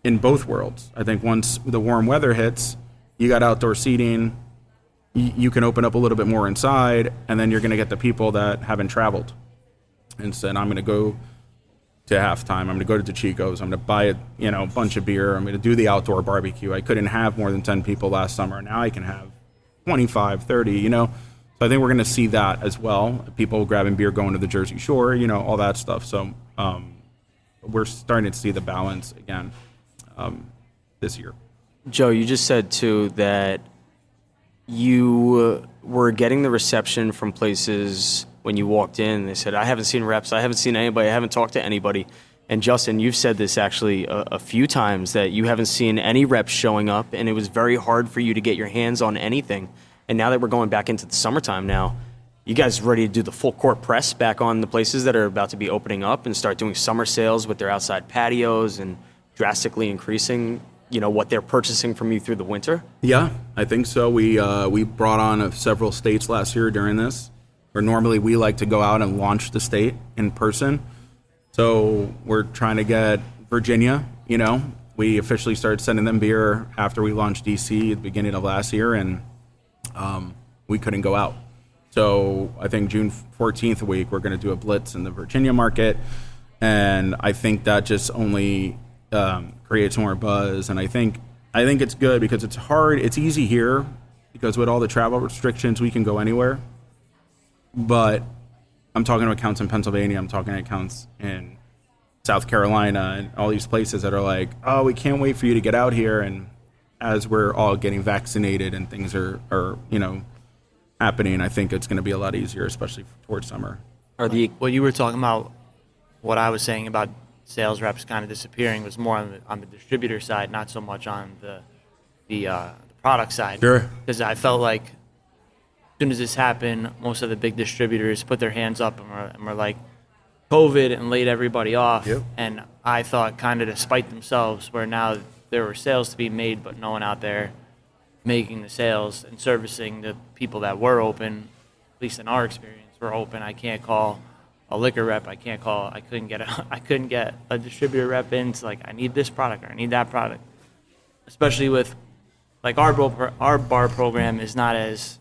Speaker 3: in both worlds. I think once the warm weather hits, you got outdoor seating, you can open up a little bit more inside, and then you're going to get the people that haven't traveled and said, I'm going to go to halftime, I'm going to go to Chico's, I'm going to buy a bunch of beer, I'm going to do the outdoor barbecue. I couldn't have more than 10 people last summer. Now I can have 25, 30, So I think we're going to see that as well. People grabbing beer, going to the Jersey Shore, all that stuff. So we're starting to see the balance again this year.
Speaker 1: Joe, you just said, too, that you were getting the reception from places when you walked in. They said, I haven't seen reps, I haven't seen anybody, I haven't talked to anybody. And Justin, you've said this actually a few times, that you haven't seen any reps showing up, and it was very hard for you to get your hands on anything. And now that we're going back into the summertime now, you guys ready to do the full court press back on the places that are about to be opening up and start doing summer sales with their outside patios and drastically increasing, what they're purchasing from you through the winter?
Speaker 3: Yeah, I think so. We brought on several states last year during this, where normally we like to go out and launch the state in person. So we're trying to get Virginia, we officially started sending them beer after we launched DC at the beginning of last year, and we couldn't go out. So I think June 14th week, we're going to do a blitz in the Virginia market. And I think that just only creates more buzz. And I think it's good because it's hard. It's easy here because with all the travel restrictions, we can go anywhere. But I'm talking to accounts in Pennsylvania. I'm talking to accounts in South Carolina and all these places that are like, oh, we can't wait for you to get out here. And as we're all getting vaccinated and things are happening, I think it's going to be a lot easier, especially towards summer.
Speaker 4: Well, you were talking about what I was saying about sales reps kind of disappearing was more on the distributor side, not so much on the product side.
Speaker 3: Sure.
Speaker 4: Because I felt like as soon as this happened, most of the big distributors put their hands up and were like, COVID, and laid everybody off.
Speaker 2: Yep.
Speaker 4: And I thought kind of to spite themselves, where now there were sales to be made, but no one out there making the sales and servicing the people that were open, at least in our experience, were open. I can't call a liquor rep. I couldn't get a distributor rep in. It's like, I need this product or I need that product. Especially with, like, our bar program is not as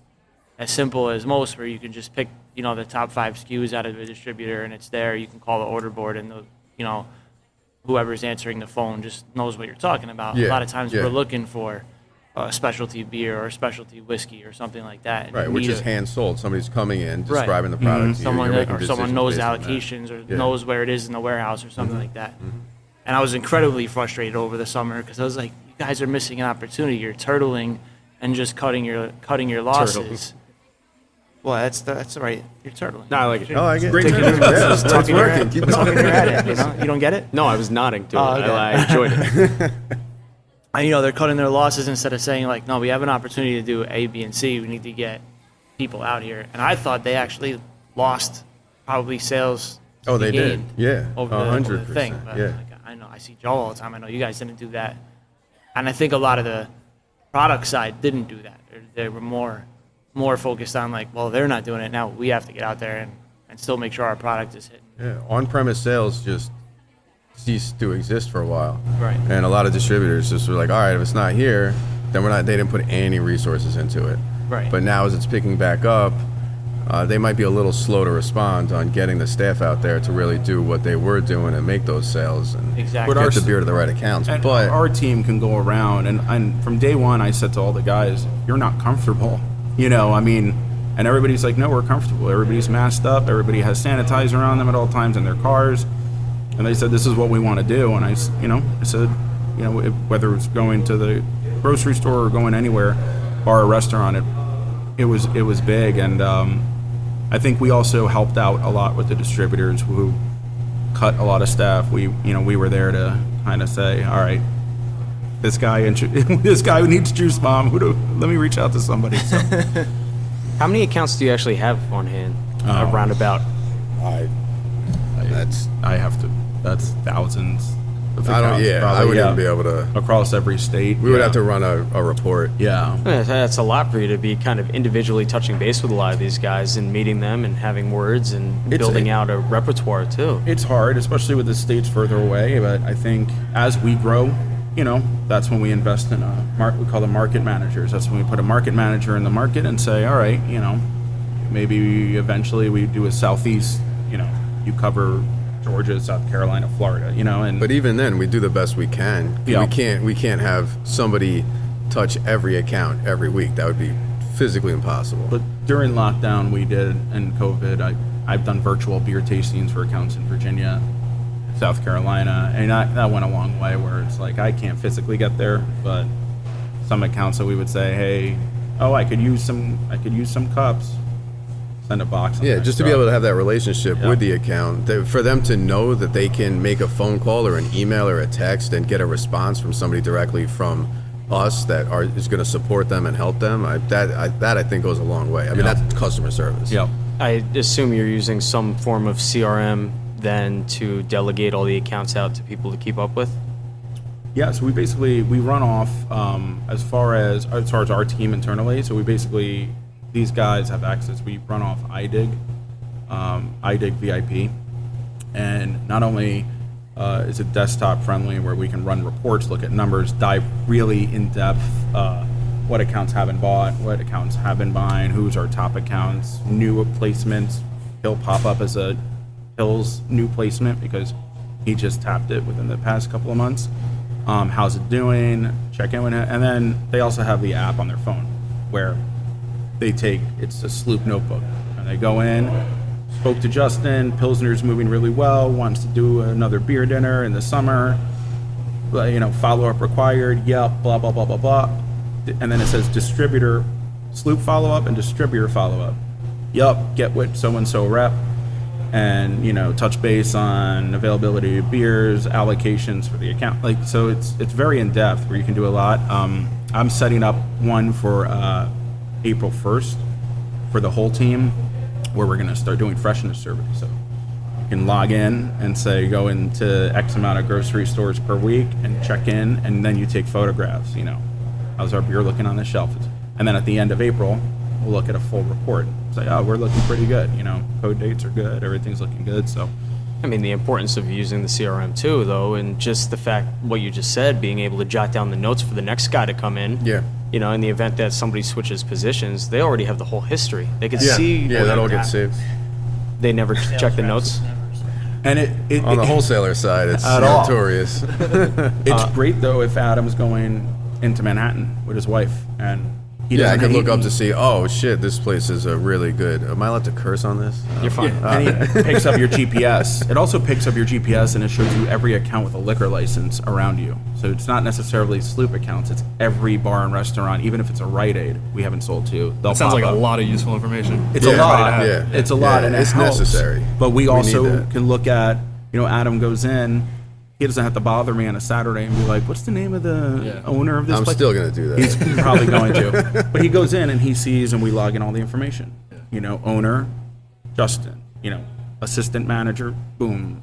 Speaker 4: simple as most, where you can just pick, the top 5 SKUs out of a distributor and it's there. You can call the order board and whoever's answering the phone just knows what you're talking about.
Speaker 2: Yeah,
Speaker 4: a lot of times
Speaker 2: yeah.
Speaker 4: we're looking for a specialty beer or a specialty whiskey or something like that. And
Speaker 2: Right, which is hand sold. Somebody's coming in, describing the
Speaker 4: Mm-hmm.
Speaker 2: product to you.
Speaker 4: Someone
Speaker 2: You're making
Speaker 4: someone
Speaker 2: decisions
Speaker 4: knows
Speaker 2: based on that.
Speaker 4: allocations or
Speaker 2: Yeah.
Speaker 4: knows where it is in the warehouse or something like that. And I was incredibly frustrated over the summer because I was like, you guys are missing an opportunity. You're turtling and just cutting your losses. Well, that's right. You're turtling.
Speaker 1: No, I like it.
Speaker 2: Oh, I get
Speaker 3: Great
Speaker 2: it.
Speaker 3: to
Speaker 2: Yeah,
Speaker 3: hear.
Speaker 2: it's working. Keep
Speaker 4: Talking
Speaker 2: talking.
Speaker 4: your head at it, You don't get it?
Speaker 1: No, I was nodding to it.
Speaker 4: Oh, okay.
Speaker 1: I enjoyed it.
Speaker 4: And, they're cutting their losses instead of saying, like, no, we have an opportunity to do A, B, and C. We need to get people out here. And I thought they actually lost probably sales
Speaker 2: Oh, they did.
Speaker 4: gained
Speaker 2: Yeah,
Speaker 4: over the
Speaker 2: 100%.
Speaker 4: thing. But
Speaker 2: Yeah.
Speaker 4: like, I know I see Joe all the time. I know you guys didn't do that, and I think a lot of the product side didn't do that. They were more focused on like, well, they're not doing it now. We have to get out there and still make sure our product is hitting.
Speaker 2: Yeah, on-premise sales just ceased to exist for a while.
Speaker 4: Right.
Speaker 2: And a lot of distributors just were like, all right, if it's not here, then we're not. They didn't put any resources into it.
Speaker 4: Right.
Speaker 2: But now as it's picking back up, they might be a little slow to respond on getting the staff out there to really do what they were doing and make those sales and
Speaker 4: Exactly.
Speaker 3: But
Speaker 2: get
Speaker 3: our
Speaker 2: the beer to the right accounts.
Speaker 3: And
Speaker 2: But
Speaker 3: our team can go around, and from day one, I said to all the guys, "You're not comfortable." I mean, and everybody's like, "No, we're comfortable." Everybody's masked up. Everybody has sanitizer on them at all times in their cars. And they said, "This is what we want to do." And I said, whether it's going to the grocery store or going anywhere, bar or restaurant, it was big, and I think we also helped out a lot with the distributors who cut a lot of staff. We were there to kind of say, all right, this guy who needs juice bomb, let me reach out to somebody. So.
Speaker 1: How many accounts do you actually have on hand? Around about.
Speaker 3: That's thousands. Of
Speaker 2: I don't.
Speaker 3: accounts,
Speaker 2: Yeah,
Speaker 3: probably,
Speaker 2: I wouldn't even be able to.
Speaker 3: across every state.
Speaker 2: We would have to run a report.
Speaker 3: Yeah.
Speaker 1: That's a lot for you to be kind of individually touching base with a lot of these guys and meeting them and having words and building out a repertoire too.
Speaker 3: It's hard, especially with the states further away. But I think as we grow, that's when we invest in we call them market managers. That's when we put a market manager in the market and say, all right, maybe eventually we do a Southeast. You cover Georgia, South Carolina, Florida. And
Speaker 2: But even then, we do the best we can.
Speaker 3: Yeah.
Speaker 2: We can't have somebody touch every account every week. That would be physically impossible.
Speaker 3: But during lockdown, we did, and COVID, I've done virtual beer tastings for accounts in Virginia, South Carolina, and that went a long way where it's like I can't physically get there, but some accounts that we would say, hey, I could use some cups, send a box.
Speaker 2: Yeah, just to be able to have that relationship with the account, for them to know that they can make a phone call or an email or a text and get a response from somebody directly from us that is going to support them and help them. That I think goes a long way. I mean, that's customer service.
Speaker 3: Yeah.
Speaker 1: I assume you're using some form of CRM then to delegate all the accounts out to people to keep up with?
Speaker 3: Yeah, so we run off as far as our team internally. So these guys have access. We run off iDig VIP, and not only is it desktop friendly where we can run reports, look at numbers, dive really in depth. What accounts haven't bought, what accounts have been buying, who's our top accounts, new placements. He'll pop up as Hill's new placement because he just tapped it within the past couple of months. How's it doing? Check in with it. And then they also have the app on their phone where it's a Sloop notebook. And they go in, spoke to Justin, Pilsner's moving really well, wants to do another beer dinner in the summer, follow-up required, yep, blah, blah, blah, blah, blah. And then it says distributor, Sloop follow-up and distributor follow-up. Yup, get with so-and-so rep and, touch base on availability of beers, allocations for the account. So it's very in-depth where you can do a lot. I'm setting up one for April 1st for the whole team where we're going to start doing freshness surveys. So you can log in and say go into X amount of grocery stores per week and check in, and then you take photographs, how's our beer looking on the shelf? And then at the end of April, we'll look at a full report. Say, we're looking pretty good. Code dates are good. Everything's looking good. So,
Speaker 1: I mean, the importance of using the CRM too, though, and just the fact what you just said, being able to jot down the notes for the next guy to come in.
Speaker 2: Yeah.
Speaker 1: In the event that somebody switches positions, they already have the whole history. They could see.
Speaker 2: Yeah, that all gets saved.
Speaker 1: They never check the notes.
Speaker 3: and
Speaker 2: On the wholesaler side, it's
Speaker 3: At all.
Speaker 2: notorious.
Speaker 3: it's great though if Adam's going into Manhattan with his wife and he
Speaker 2: Yeah, I
Speaker 3: doesn't
Speaker 2: could look
Speaker 3: he-
Speaker 2: up to see, oh shit, this place is a really good. Am I allowed to curse on this?
Speaker 1: You're fine.
Speaker 3: And he picks up your GPS. It also picks up your GPS and it shows you every account with a liquor license around you. So it's not necessarily Sloop accounts. It's every bar and restaurant, even if it's a Rite Aid we haven't sold to. They'll
Speaker 5: Sounds
Speaker 3: pop
Speaker 5: like a
Speaker 3: up.
Speaker 5: lot of useful information.
Speaker 3: It's
Speaker 2: Yeah,
Speaker 3: a lot.
Speaker 2: yeah.
Speaker 3: It's a lot,
Speaker 2: Yeah,
Speaker 3: and it
Speaker 2: it's
Speaker 3: helps.
Speaker 2: necessary.
Speaker 3: But we
Speaker 2: need
Speaker 3: also
Speaker 2: that.
Speaker 3: can look at, Adam goes in. He doesn't have to bother me on a Saturday and be like, "What's the name of the owner of this
Speaker 2: I'm
Speaker 3: place?"
Speaker 2: still going to do that.
Speaker 3: He's probably going to. But he goes in and he sees and we log in all the information. Owner, Justin, assistant manager, boom,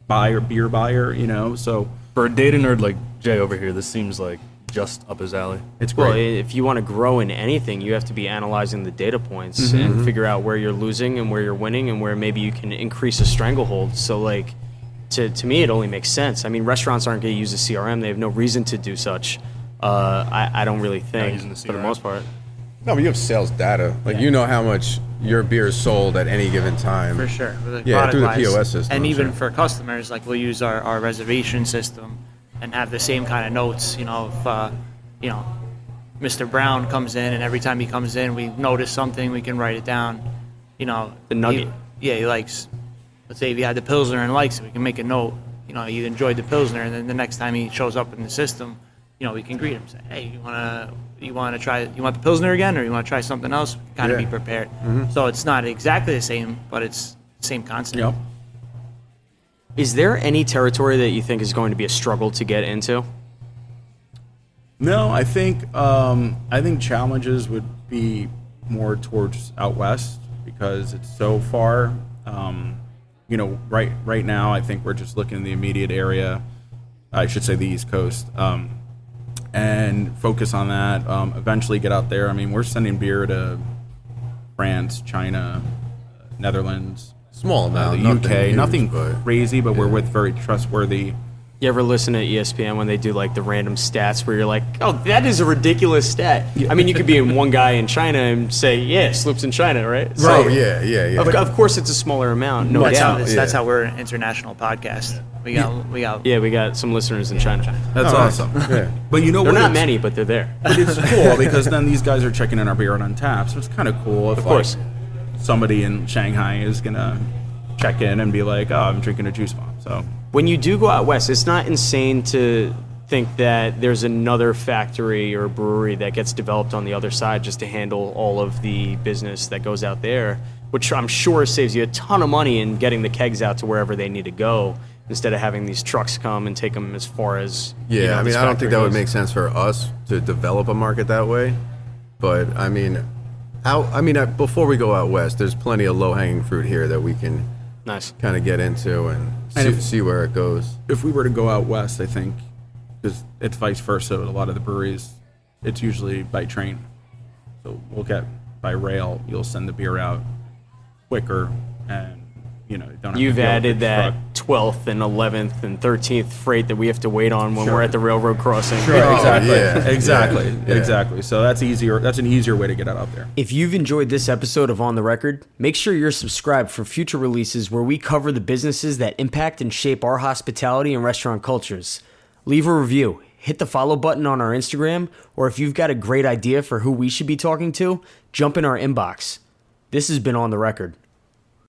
Speaker 3: buyer, beer buyer, you know. So
Speaker 5: For a data nerd like Jay over here, this seems like just up his alley.
Speaker 3: it's great.
Speaker 1: Well, if you want to grow in anything, you have to be analyzing the data points and figure out where you're losing and where you're winning and where maybe you can increase a stranglehold. So, like, to me, it only makes sense. I mean, restaurants aren't going to use a CRM. They have no reason to do such. I don't really think,
Speaker 5: using the
Speaker 1: for the
Speaker 5: CRM.
Speaker 1: most part.
Speaker 2: No, but you have sales data. Like, you know how much your beer is sold at any given time.
Speaker 4: For sure. Like
Speaker 2: Yeah, through the
Speaker 4: product-wise.
Speaker 2: POS system,
Speaker 4: And
Speaker 2: I'm
Speaker 4: even
Speaker 2: sure.
Speaker 4: for customers, like we'll use our reservation system and have the same kind of notes. You know, if Mr. Brown comes in and every time he comes in, we notice something, we can write it down. You know,
Speaker 1: The nugget.
Speaker 4: He likes. Let's say if he had the Pilsner and likes it, we can make a note. You know, he enjoyed the Pilsner, and then the next time he shows up in the system, you know, we can greet him. Say, hey, you want the Pilsner again, or you want to try something else? Kind of
Speaker 2: Yeah.
Speaker 4: be prepared. So it's not exactly the same, but it's the same concept.
Speaker 3: Yep.
Speaker 1: Is there any territory that you think is going to be a struggle to get into?
Speaker 3: No, I think challenges would be more towards out west because it's so far. You know, right now, I think we're just looking in the immediate area. I should say the East Coast, and focus on that. Eventually, get out there. I mean, we're sending beer to France, China, Netherlands,
Speaker 2: Small amount,
Speaker 3: the UK.
Speaker 2: huge,
Speaker 3: Nothing
Speaker 2: but
Speaker 3: crazy, but we're with very trustworthy.
Speaker 1: You ever listen to ESPN when they do like the random stats where you're like, oh, that is a ridiculous stat? I mean, you could be in one guy in China and say, yeah, Sloop's in China, right? So,
Speaker 2: Oh, yeah.
Speaker 1: Of course, it's a smaller amount, no
Speaker 4: That's
Speaker 1: doubt.
Speaker 4: that's how we're an international podcast. We got
Speaker 1: Yeah, we got some listeners in China.
Speaker 3: That's
Speaker 2: Oh,
Speaker 3: awesome.
Speaker 2: Yeah.
Speaker 3: But you know
Speaker 1: They're
Speaker 3: what?
Speaker 1: not
Speaker 3: It's-
Speaker 1: many, but they're there.
Speaker 3: But it's cool because then these guys are checking in our beer on tap, so it's kind of cool. If,
Speaker 1: Of course.
Speaker 3: like, somebody in Shanghai is gonna check in and be like, "Oh, I'm drinking a juice bomb." So
Speaker 1: When you do go out west, it's not insane to think that there's another factory or brewery that gets developed on the other side just to handle all of the business that goes out there, which I'm sure saves you a ton of money in getting the kegs out to wherever they need to go instead of having these trucks come and take them as far as
Speaker 2: Yeah,
Speaker 1: you know,
Speaker 2: I mean,
Speaker 1: this
Speaker 2: I don't
Speaker 1: factory
Speaker 2: think that would
Speaker 1: goes.
Speaker 2: make sense for us to develop a market that way. But I mean, before we go out west, there's plenty of low-hanging fruit here that we can
Speaker 1: Nice.
Speaker 2: kind of get into and see where it goes.
Speaker 3: if we were to go out west, I think because it's vice versa. With a lot of the breweries, it's usually by train. So we'll get by rail. You'll send the beer out quicker, and you know, you don't have
Speaker 1: You've
Speaker 3: to deal with
Speaker 1: added
Speaker 3: the
Speaker 1: that
Speaker 3: truck.
Speaker 1: 12th and 11th and 13th freight that we have to wait on when
Speaker 3: Sure.
Speaker 1: we're at the railroad crossing.
Speaker 3: Exactly.
Speaker 2: yeah,
Speaker 3: Exactly.
Speaker 2: yeah.
Speaker 3: Exactly. So that's easier. That's an easier way to get it out there.
Speaker 1: If you've enjoyed this episode of On the Record, make sure you're subscribed for future releases where we cover the businesses that impact and shape our hospitality and restaurant cultures. Leave a review, hit the follow button on our Instagram, or if you've got a great idea for who we should be talking to, jump in our inbox. This has been On the Record.